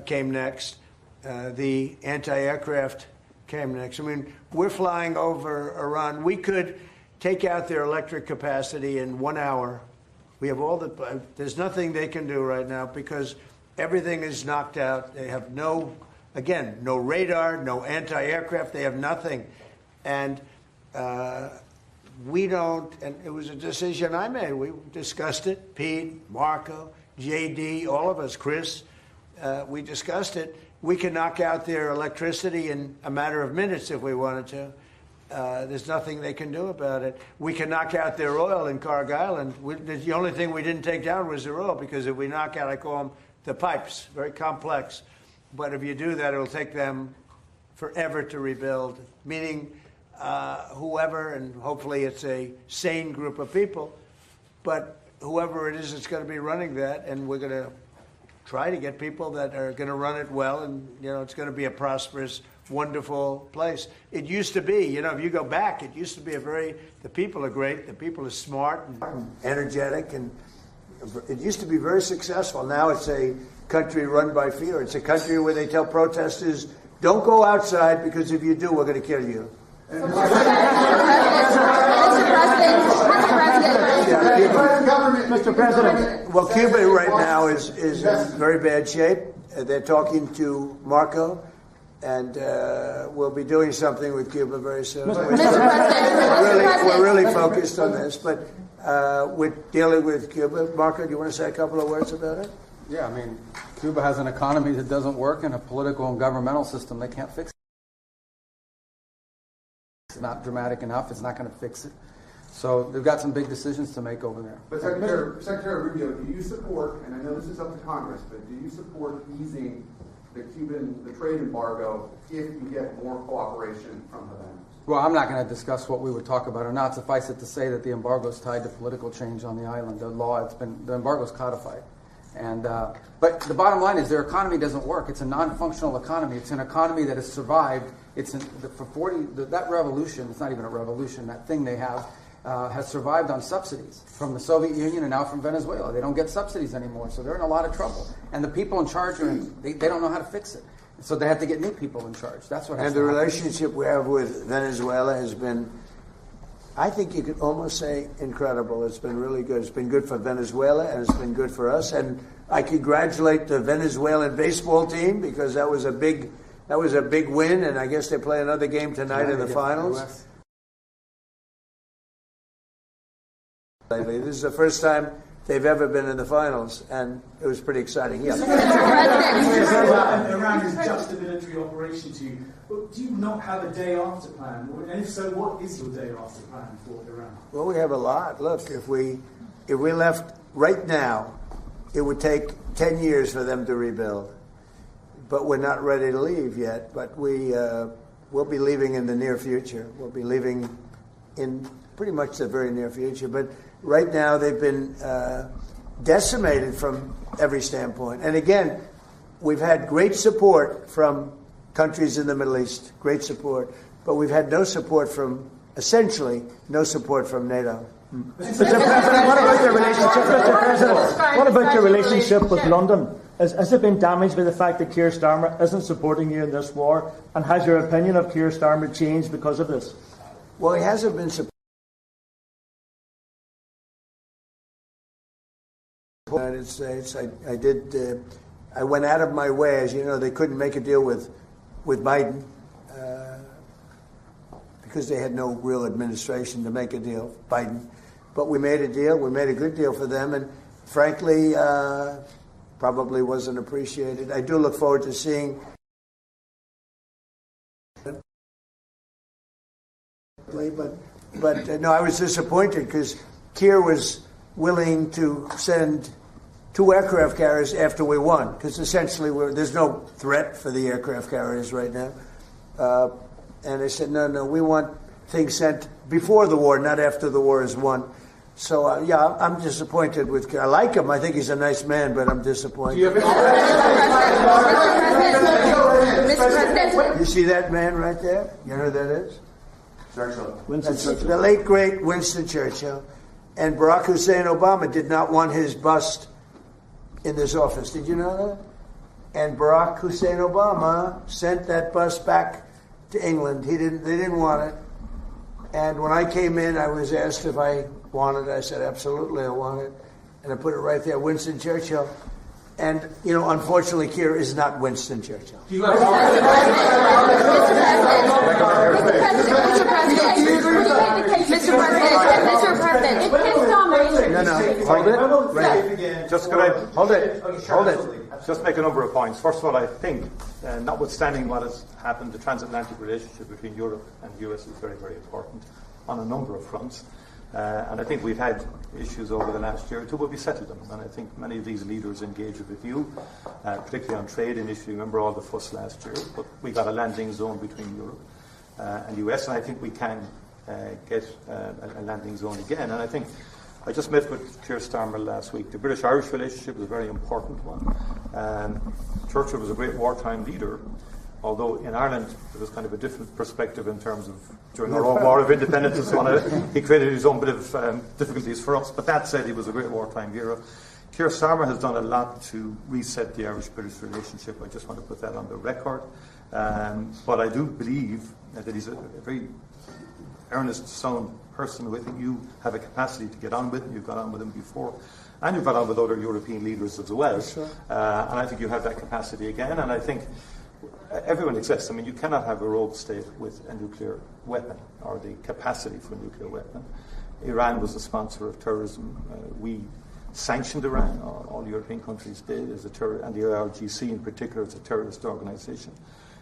came next. The anti-aircraft came next. I mean, we're flying over Iran. We could take out their electric capacity in 1 hour. We have all the... There's nothing they can do right now because everything is knocked out. They have no radar, no anti-aircraft. They have nothing. And we don't, and it was a decision I made. We discussed it. Pete, Marco, JD, all of us, Chris, we discussed it. We can knock out their electricity in a matter of minutes if we wanted to. There's nothing they can do about it. We can knock out their oil in Carg Island. The only thing we didn't take down was their oil because if we knock out, I call them the pipes, very complex. But if you do that, it'll take them forever to rebuild, meaning whoever, and hopefully it's a sane group of people, but whoever it is that's going to be running that, and we're going to try to get people that are going to run it well, and, you know, it's going to be a prosperous, wonderful place. It used to be, you know, if you go back, it used to be the people are great, the people are smart and energetic, and it used to be very successful. Now it's a country run by fear. It's a country where they tell protesters, don't go outside because if you do, we're going to kill you. Mr. President. Well, Cuba right now is in very bad shape. They're talking to Marco, and we'll be doing something with Cuba very soon. We're really focused on this, but we're dealing with Cuba. Marco, do you want to say a couple of words about it? Yeah, I mean, Cuba has an economy that doesn't work and a political and governmental system they can't fix. It's not dramatic enough. It's not going to fix it. So they've got some big decisions to make over there. But Secretary Rubio, do you support, and I know this is up to Congress, but do you support easing the trade embargo if you get more cooperation from Havana? Well, I'm not going to discuss what we would talk about or not. Suffice it to say that the embargo is tied to political change on the island. The embargo is codified. And but the bottom line is their economy doesn't work. It's a non-functional economy. It's an economy that has survived. That revolution. It's not even a revolution. That thing they have has survived on subsidies from the Soviet Union and now from Venezuela. They don't get subsidies anymore, so they're in a lot of trouble. And the people in charge they don't know how to fix it. So they have to get new people in charge. That's what. And the relationship we have with Venezuela has been, I think you could almost say, incredible. It's been really good. It's been good for Venezuela, and it's been good for us. And I congratulate the Venezuelan baseball team because that was a big win. And I guess they play another game tonight in the finals. This is the first time they've ever been in the finals, and it was pretty exciting. Yeah. Iran is just a military operation to you. But do you not have a day after plan? And if so, what is your day after plan for Iran? Well, we have a lot. Look, if we left right now, it would take 10 years for them to rebuild. But we're not ready to leave yet. But we'll be leaving in the near future. We'll be leaving in pretty much the very near future. But right now they've been decimated from every standpoint. And again, we've had great support from countries in the Middle East, great support, but we've had no support from, essentially, no support from NATO. Mr. President, what about your relationship with London? Has it been damaged by the fact that Keir Starmer isn't supporting you in this war? And has your opinion of Keir Starmer changed because of this? Well, he hasn't been supporting the United States. I went out of my way. As you know, they couldn't make a deal with Biden because they had no real administration to make a deal, Biden. But we made a deal. We made a good deal for them, and frankly, probably wasn't appreciated. I do look forward to seeing. But no, I was disappointed because Keir was willing to send 2 aircraft carriers after we won, because essentially there's no threat for the aircraft carriers right now. And they said, no, we want things sent before the war, not after the war is won. So, yeah, I'm disappointed with Keir. I like him. I think he's a nice man, but I'm disappointed. You see that man right there? You know who that is? Churchill. Winston Churchill. The late, great Winston Churchill. And Barack Hussein Obama did not want his bust in this office. Did you know that? And Barack Hussein Obama sent that bust back to England. They didn't want it. And when I came in, I was asked if I wanted it. I said, absolutely, I want it. And I put it right there, Winston Churchill. And, you know, unfortunately, Keir is not Winston Churchill. Mr. President. No, hold it. Right. Just could I hold it. Just make a number of points. First of all, I think, notwithstanding what has happened, the transatlantic relationship between Europe and the US is very, very important on a number of fronts. And I think we've had issues over the last year or two, but we settled them. And I think many of these leaders engaged with you, particularly on trade initially. Remember all the fuss last year, but we got a landing zone between Europe and the US, and I think we can get a landing zone again. And I think I just met with Keir Starmer last week. The British-Irish relationship is a very important one. Churchill was a great wartime leader, although in Ireland there was kind of a different perspective in terms of during our own war of independence and so on. He created his own bit of difficulties for us. But that said, he was a great wartime hero. Keir Starmer has done a lot to reset the Irish-British relationship. I just want to put that on the record. But I do believe that he's a very earnest, sound person who I think you have a capacity to get on with. You've got on with him before. And you've got on with other European leaders as well. Sure. And I think you have that capacity again. And I think everyone exists. I mean, you cannot have a rogue state with a nuclear weapon or the capacity for a nuclear weapon. Iran was a sponsor of terrorism. We sanctioned Iran, all European countries did, as a and the IRGC in particular as a terrorist organization.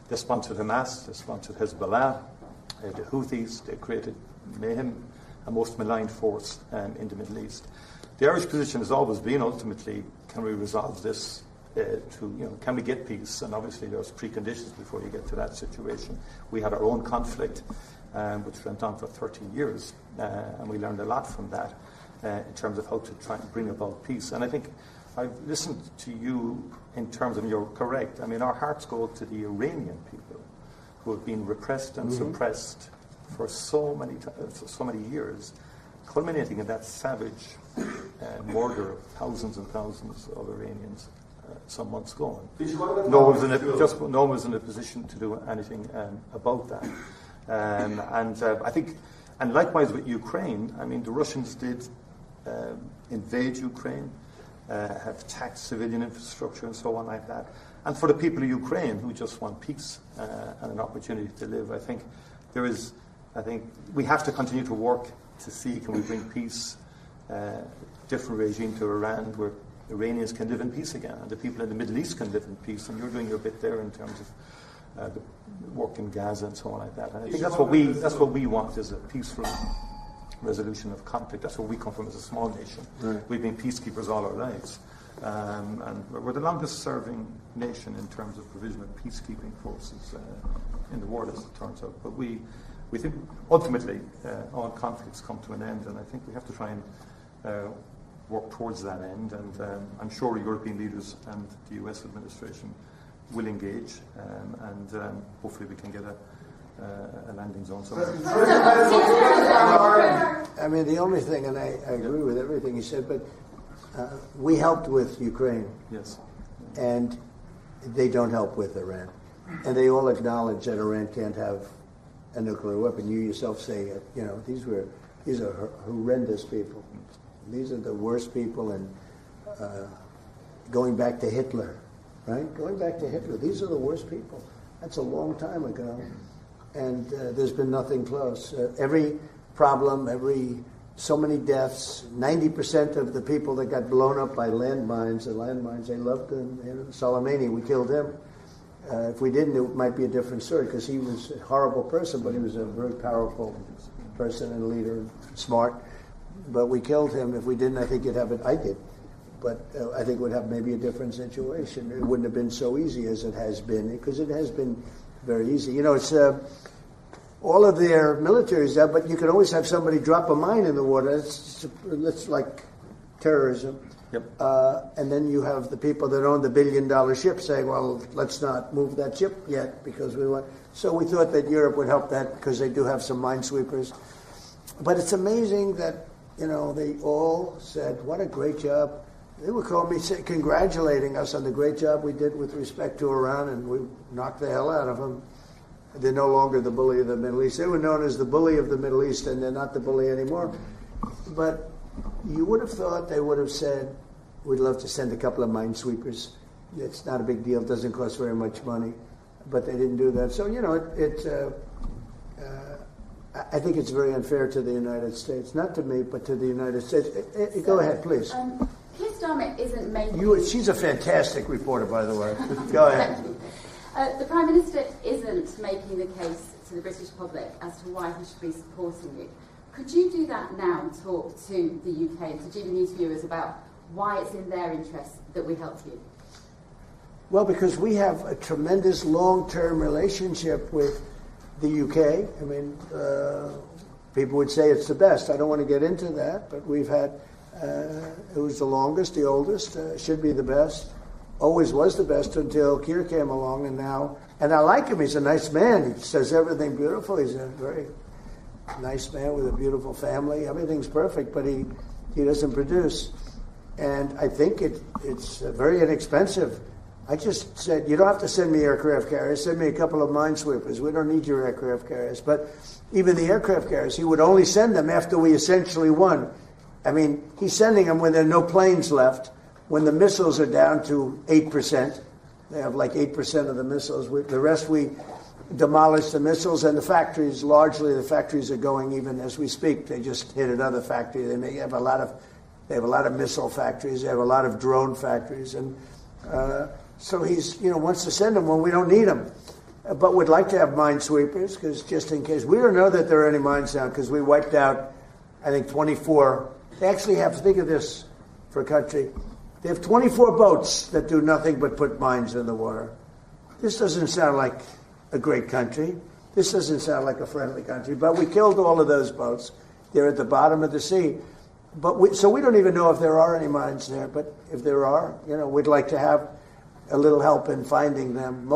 They sponsored Hamas, they sponsored Hezbollah, the Houthis, they created mayhem, a most maligned force in the Middle East. The Irish position has always been ultimately, can we resolve this can we get peace? And obviously there's preconditions before you get to that situation. We had our own conflict, which went on for 30 years, and we learned a lot from that in terms of how to try and bring about peace. And I think I've listened to you in terms of, you're correct, I mean, our hearts go to the Iranian people who have been repressed and suppressed for so many years, culminating in that savage murder of thousands and thousands of Iranians some months ago. No one was in a position to do anything about that. I think, and likewise with Ukraine, I mean, the Russians did invade Ukraine, have taxed civilian infrastructure and so on like that. And for the people of Ukraine who just want peace and an opportunity to live, I think we have to continue to work to see, can we bring peace, different regime to Iran where Iranians can live in peace again, and the people in the Middle East can live in peace, and you're doing your bit there in terms of the work in Gaza and so on like that. And I think that's what we want, is a peaceful resolution of conflict. That's where we come from as a small nation. Right. We've been peacekeepers all our lives. And we're the longest serving nation in terms of provision of peacekeeping forces in the world, as it turns out. But we think ultimately all conflicts come to an end, and I think we have to try and work towards that end. And I'm sure European leaders and the US administration will engage, and hopefully we can get a landing zone somewhere. I mean, the only thing, and I agree with everything he said, but we helped with Ukraine. Yes. And they don't help with Iran. And they all acknowledge that Iran can't have a nuclear weapon. You yourself say, you know, these are horrendous people. These are the worst people, and going back to Hitler, right? Going back to Hitler, these are the worst people. That's a long time ago. And there's been nothing close. Every problem, so many deaths, 90% of the people that got blown up by landmines, they loved them. You know, Soleimani, we killed him. If we didn't, it might be a different story, because he was a horrible person, but he was a very powerful person and leader, smart. But we killed him. If we didn't, I think I did. But I think it would have maybe a different situation. It wouldn't have been so easy as it has been, because it has been very easy. You know, it's all of their military is there, but you can always have somebody drop a mine in the water. It's like terrorism. Yep. And then you have the people that own the billion-dollar ship saying, well, let's not move that ship yet because we want. So we thought that Europe would help that because they do have some minesweepers. But it's amazing that, you know, they all said, what a great job. They would call me congratulating us on the great job we did with respect to Iran, and we knocked the hell out of them. They're no longer the bully of the Middle East. They were known as the bully of the Middle East, and they're not the bully anymore. But you would have thought they would have said, we'd love to send a couple of minesweepers. It's not a big deal. It doesn't cost very much money. But they didn't do that. So, you know, I think it's very unfair to the United States. Not to me, but to the United States. Go ahead, please. Keir Starmer isn't making... She's a fantastic reporter, by the way. Go ahead. The Prime Minister isn't making the case to the British public as to why he should be supporting you. Could you do that now and talk to the UK and to GB News viewers about why it's in their interest that we help you? Well, because we have a tremendous long-term relationship with the UK. I mean, people would say it's the best. I don't want to get into that, but we've had, it was the longest, the oldest, should be the best. Always was the best until Keir came along, and I like him. He's a nice man. He says everything beautiful. He's a very nice man with a beautiful family. Everything's perfect, but he doesn't produce. And I think it's very inexpensive. I just said, you don't have to send me aircraft carriers. Send me a couple of minesweepers. We don't need your aircraft carriers. But even the aircraft carriers, he would only send them after we essentially won. I mean, he's sending them when there are no planes left. When the missiles are down to 8%, they have like 8% of the missiles. The rest we demolish the missiles, and the factories, largely the factories are going even as we speak. They just hit another factory. They have a lot of missile factories. They have a lot of drone factories, and so he's wants to send them when we don't need them. But we'd like to have minesweepers, because just in case. We don't know that there are any mines now, because we wiped out, I think, 24. They actually have to think of this for a country. They have 24 boats that do nothing but put mines in the water. This doesn't sound like a great country. This doesn't sound like a friendly country. But we killed all of those boats. They're at the bottom of the sea. So we don't even know if there are any mines there. But if there are, we'd like to have a little help in finding them.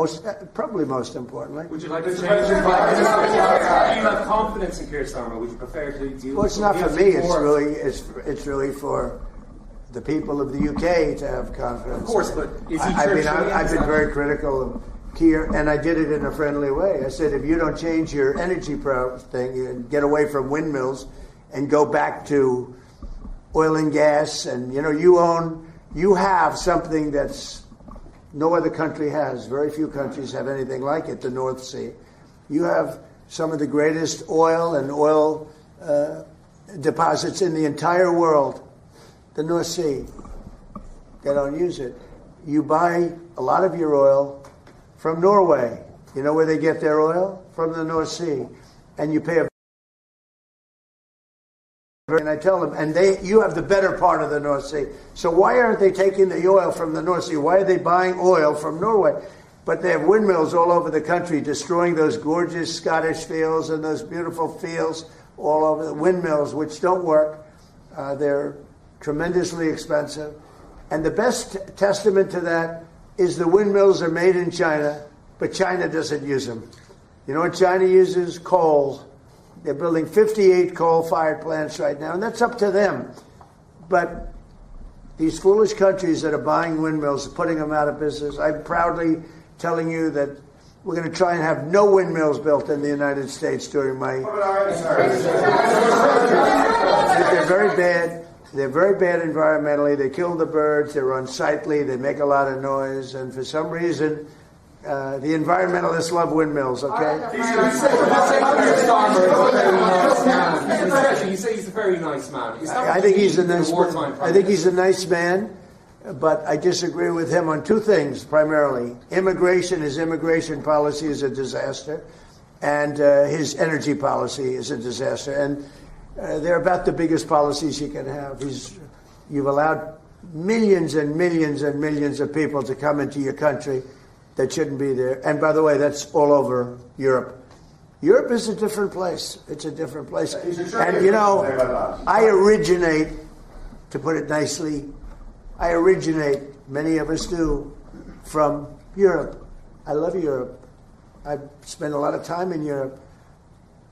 Probably most importantly. Would you like to change your mind? Do you have confidence in Keir Starmer? Would you prefer to deal? Well, it's not for me. It's really for the people of the UK to have confidence. Of course, but is he I've been very critical of Keir, and I did it in a friendly way. I said, if you don't change your energy thing and get away from windmills and go back to oil and gas, and you have something that's no other country has. Very few countries have anything like it, the North Sea. You have some of the greatest oil and oil deposits in the entire world. The North Sea. They don't use it. You buy a lot of your oil from Norway. You know where they get their oil? From the North Sea. And you pay and I tell them, you have the better part of the North Sea. So why aren't they taking the oil from the North Sea? Why are they buying oil from Norway? But they have windmills all over the country, destroying those gorgeous Scottish fields and those beautiful fields all over the windmills, which don't work. They're tremendously expensive. And the best testament to that is the windmills are made in China, but China doesn't use them. You know what China uses? Coal. They're building 58 coal-fired plants right now, and that's up to them. But these foolish countries that are buying windmills, putting them out of business, I'm proudly telling you that we're going to try and have no windmills built in the United States during my... They're very bad. They're very bad environmentally. They kill the birds. They're unsightly. They make a lot of noise. And for some reason, the environmentalists love windmills, okay? You say he's a very nice man. I think he's a nice man. I think he's a nice man, but I disagree with him on two things, primarily. His immigration policy is a disaster, and his energy policy is a disaster. And they're about the biggest policies you can have. You've allowed millions and millions and millions of people to come into your country that shouldn't be there. And by the way, that's all over Europe. Europe is a different place. It's a different place. And you know, I originate, to put it nicely, many of us do, from Europe. I love Europe. I've spent a lot of time in Europe.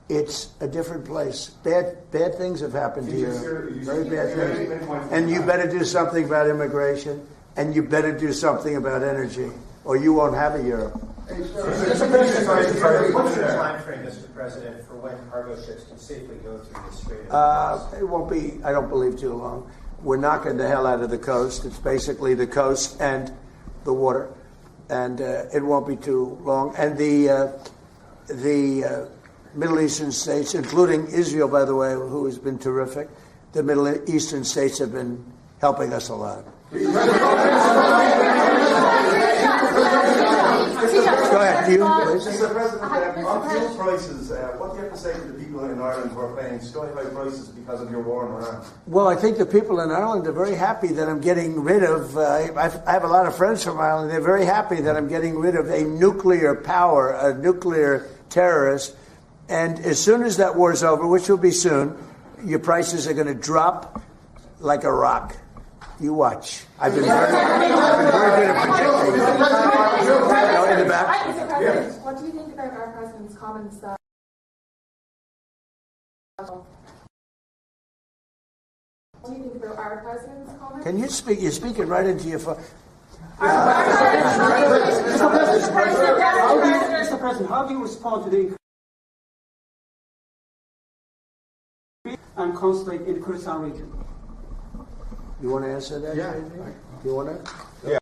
It's a different place. Bad things have happened to Europe. Very bad things. And you better do something about immigration, and you better do something about energy, or you won't have a Europe. What's the time frame, Mr. President, for when cargo ships can safely go through the Strait of Hormuz? It won't be, I don't believe, too long. We're knocking the hell out of the coast. It's basically the coast and the water, and it won't be too long. And the Middle Eastern states, including Israel, by the way, who has been terrific, the Middle Eastern states have been helping us a lot. Go ahead, you, please. Mr. President, on fuel prices, what do you have to say to the people in Ireland who are paying sky-high prices because of your war in Iran? Well, I think the people in Ireland are very happy that I'm getting rid of, I have a lot of friends from Ireland, they're very happy that I'm getting rid of a nuclear power, a nuclear terrorist. And as soon as that war's over, which will be soon, your prices are going to drop like a rock. You watch. I've been very good at predicting. In the back. Mr. President, what do you think about our president's comments that... What do you think about our president's comments? Can you speak? You're speaking right into your phone. Mr. President, how do you respond to the increase and consulate in the Kurdistan region? You want to answer that? Yeah. You want to? Yeah.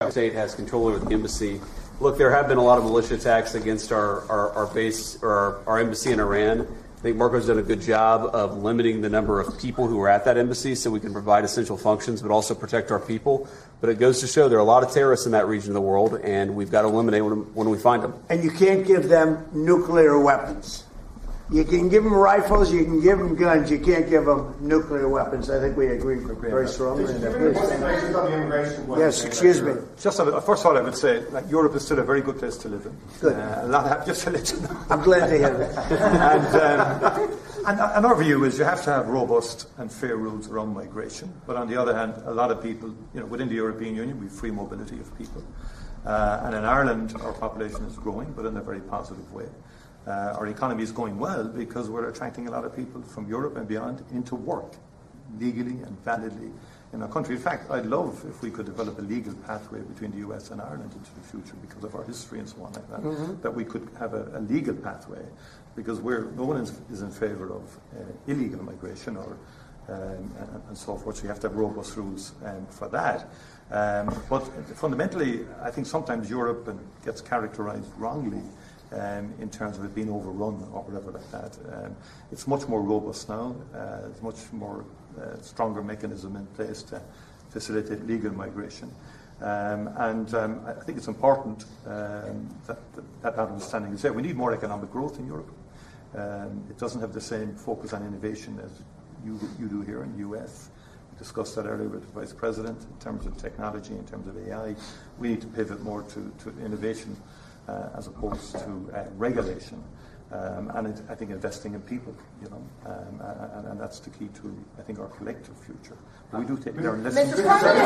The state has control over the embassy. Look, there have been a lot of militia attacks against our base or our embassy in Iran. I think Marco's done a good job of limiting the number of people who are at that embassy so we can provide essential functions but also protect our people. But it goes to show there are a lot of terrorists in that region of the world, and we've got to eliminate them when we find them. And you can't give them nuclear weapons. You can give them rifles, you can give them guns, you can't give them nuclear weapons. I think we agree very strongly. Yes, excuse me. Just first of all, I would say that Europe is still a very good place to live in. Good. Just to let you know. I'm glad to hear that. And our view is you have to have robust and fair rules around migration. But on the other hand, a lot of people, within the European Union, we have free mobility of people. And in Ireland, our population is growing, but in a very positive way. Our economy is going well because we're attracting a lot of people from Europe and beyond into work, legally and validly in our country. In fact, I'd love if we could develop a legal pathway between the US and Ireland into the future because of our history and so on like that, that we could have a legal pathway because no one is in favour of illegal migration and so forth. So you have to have robust rules for that. But fundamentally, I think sometimes Europe gets characterised wrongly in terms of it being overrun or whatever like that. It's much more robust now. It's much more stronger mechanism in place to facilitate legal migration. I think it's important that understanding is there. We need more economic growth in Europe. It doesn't have the same focus on innovation as you do here in the US. discussed that earlier with the Vice President in terms of technology, in terms of AI. We need to pivot more to innovation as opposed to regulation. I think investing in people, and that's the key to, I think, our collective future. But we do take our lessons. Mr. President,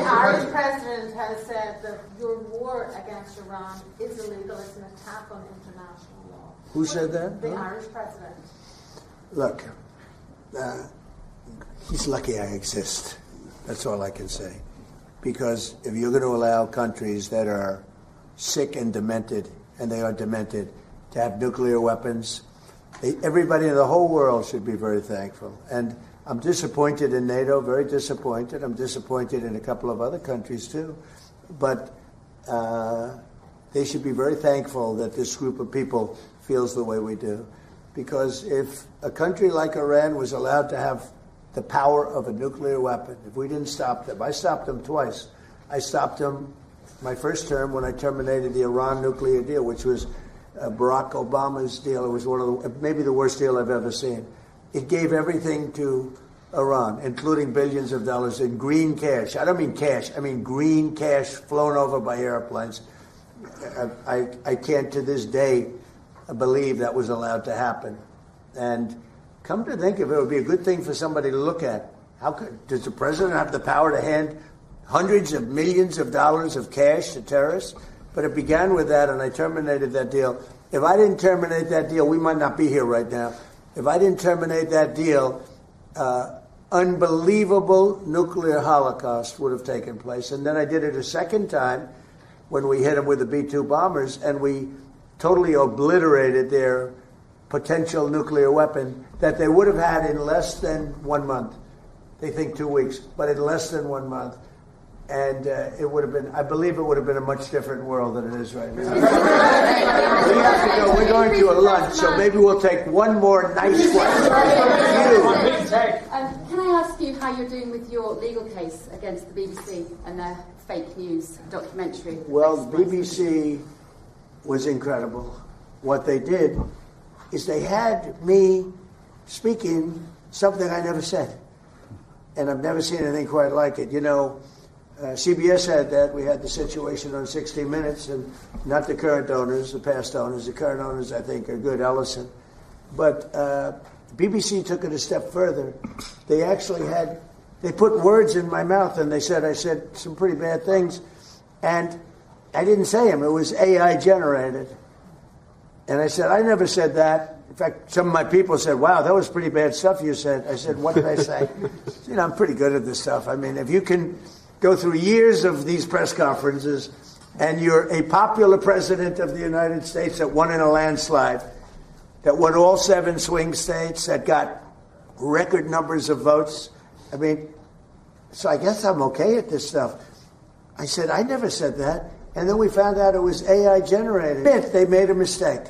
Irish President has said that your war against Iran is illegal. It's an attack on international law. Who said that? The Irish President. Look, he's lucky I exist. That's all I can say. Because if you're going to allow countries that are sick and demented, and they are demented, to have nuclear weapons, everybody in the whole world should be very thankful. And I'm disappointed in NATO, very disappointed. I'm disappointed in a couple of other countries too. But they should be very thankful that this group of people feels the way we do. Because if a country like Iran was allowed to have the power of a nuclear weapon, if we didn't stop them, I stopped them twice. I stopped them my first term when I terminated the Iran nuclear deal, which was Barack Obama's deal. It was one of maybe the worst deal I've ever seen. It gave everything to Iran, including billions of dollars in green cash. I don't mean cash, I mean green cash flown over by airplanes. I can't to this day believe that was allowed to happen. And come to think of it, it would be a good thing for somebody to look at. Does the president have the power to hand hundreds of millions of dollars of cash to terrorists? But it began with that, and I terminated that deal. If I didn't terminate that deal, we might not be here right now. If I didn't terminate that deal, unbelievable nuclear holocaust would have taken place. And then I did it a second time when we hit them with the B-2 bombers, and we totally obliterated their potential nuclear weapon that they would have had in less than 1 month. They think 2 weeks, but in less than 1 month. And it would have been, I believe it would have been a much different world than it is right now. We have to go, we're going to a lunch, so maybe we'll take one more nice question. Can I ask you how you're doing with your legal case against the BBC and their fake news documentary? Well, the BBC was incredible. What they did is they had me speaking something I never said. And I've never seen anything quite like it. You know, CBS had that. We had the situation on 60 Minutes, and not the current owners, the past owners. The current owners, I think, are good, Ellison. But BBC took it a step further. They actually they put words in my mouth, and I said some pretty bad things. And I didn't say them. It was AI generated. And I said, I never said that. In fact, some of my people said, wow, that was pretty bad stuff you said. I said, what did I say? You know, I'm pretty good at this stuff. I mean, if you can go through years of these press conferences and you're a popular president of the United States that won in a landslide, that won all 7 swing states, that got record numbers of votes, I mean, so I guess I'm okay at this stuff. I said, I never said that. And then we found out it was AI generated. They made a mistake.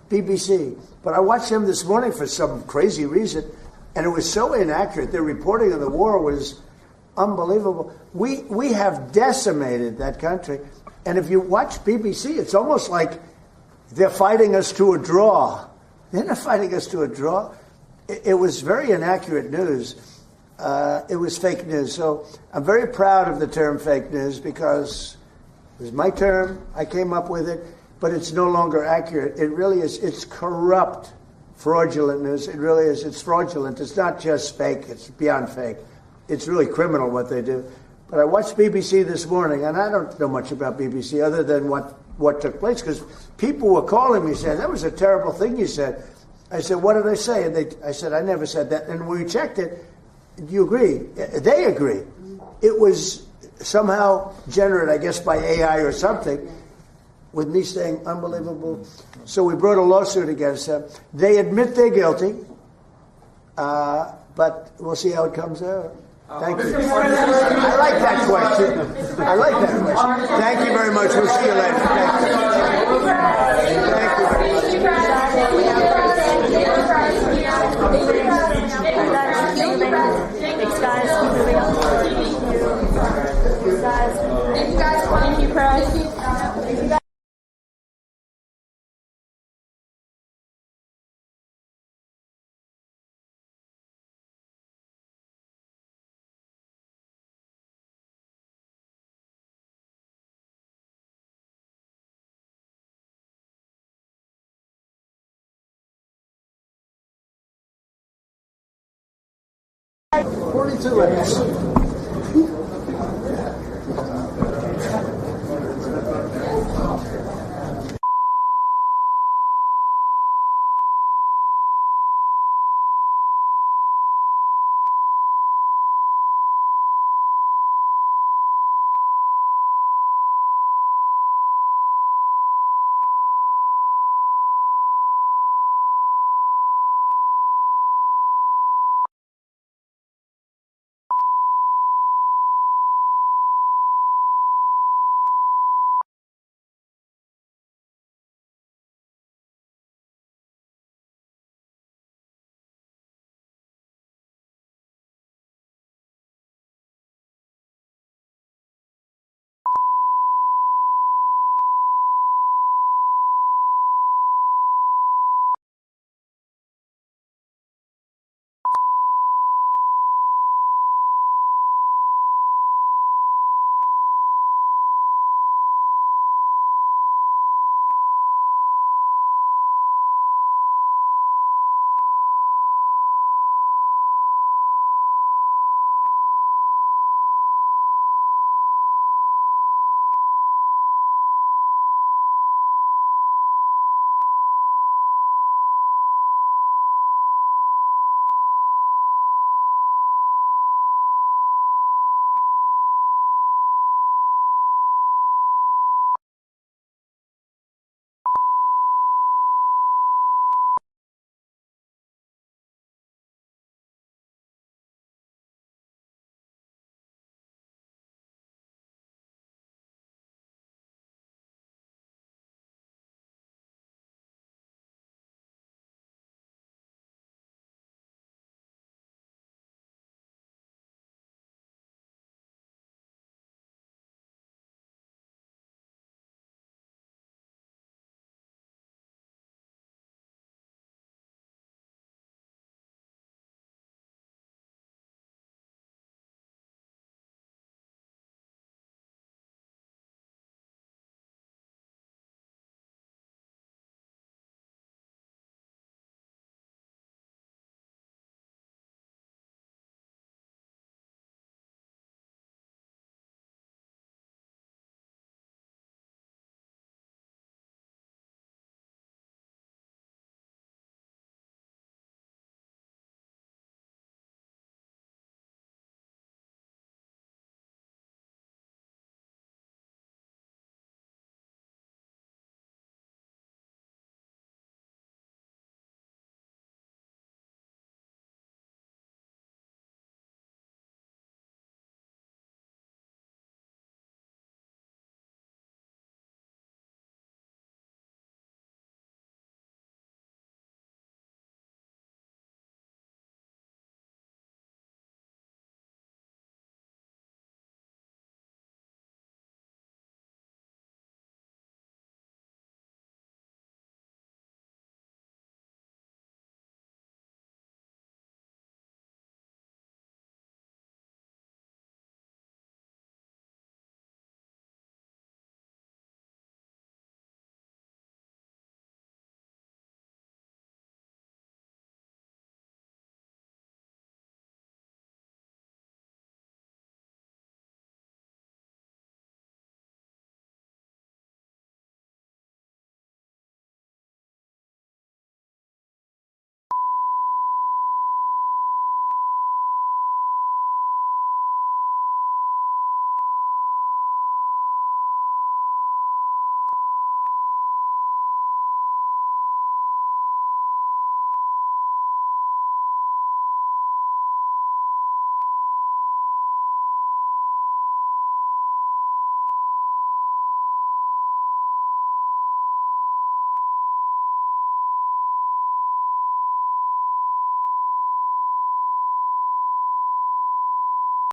BBC. But I watched them this morning for some crazy reason, and it was so inaccurate. Their reporting of the war was unbelievable. We have decimated that country. And if you watch BBC, it's almost like they're fighting us to a draw. They're not fighting us to a draw. It was very inaccurate news. It was fake news. So I'm very proud of the term fake news because it was my term. I came up with it, but it's no longer accurate. It really is. It's corrupt, fraudulent news. It really is. It's fraudulent. It's not just fake. It's beyond fake. It's really criminal what they do. But I watched BBC this morning, and I don't know much about BBC other than what took place, because people were calling me saying, that was a terrible thing you said. I said, what did I say? And I said, I never said that. And when we checked it, do you agree? They agree. It was somehow generated, I guess, by AI or something, with me saying unbelievable. So we brought a lawsuit against them. They admit they're guilty, but we'll see how it comes out. Thank you. I like that question. I like that question. Thank you very much. We'll see you later. Thanks, guys. Moving on. Thank you, guys. Thank you, Press. 2 minutes.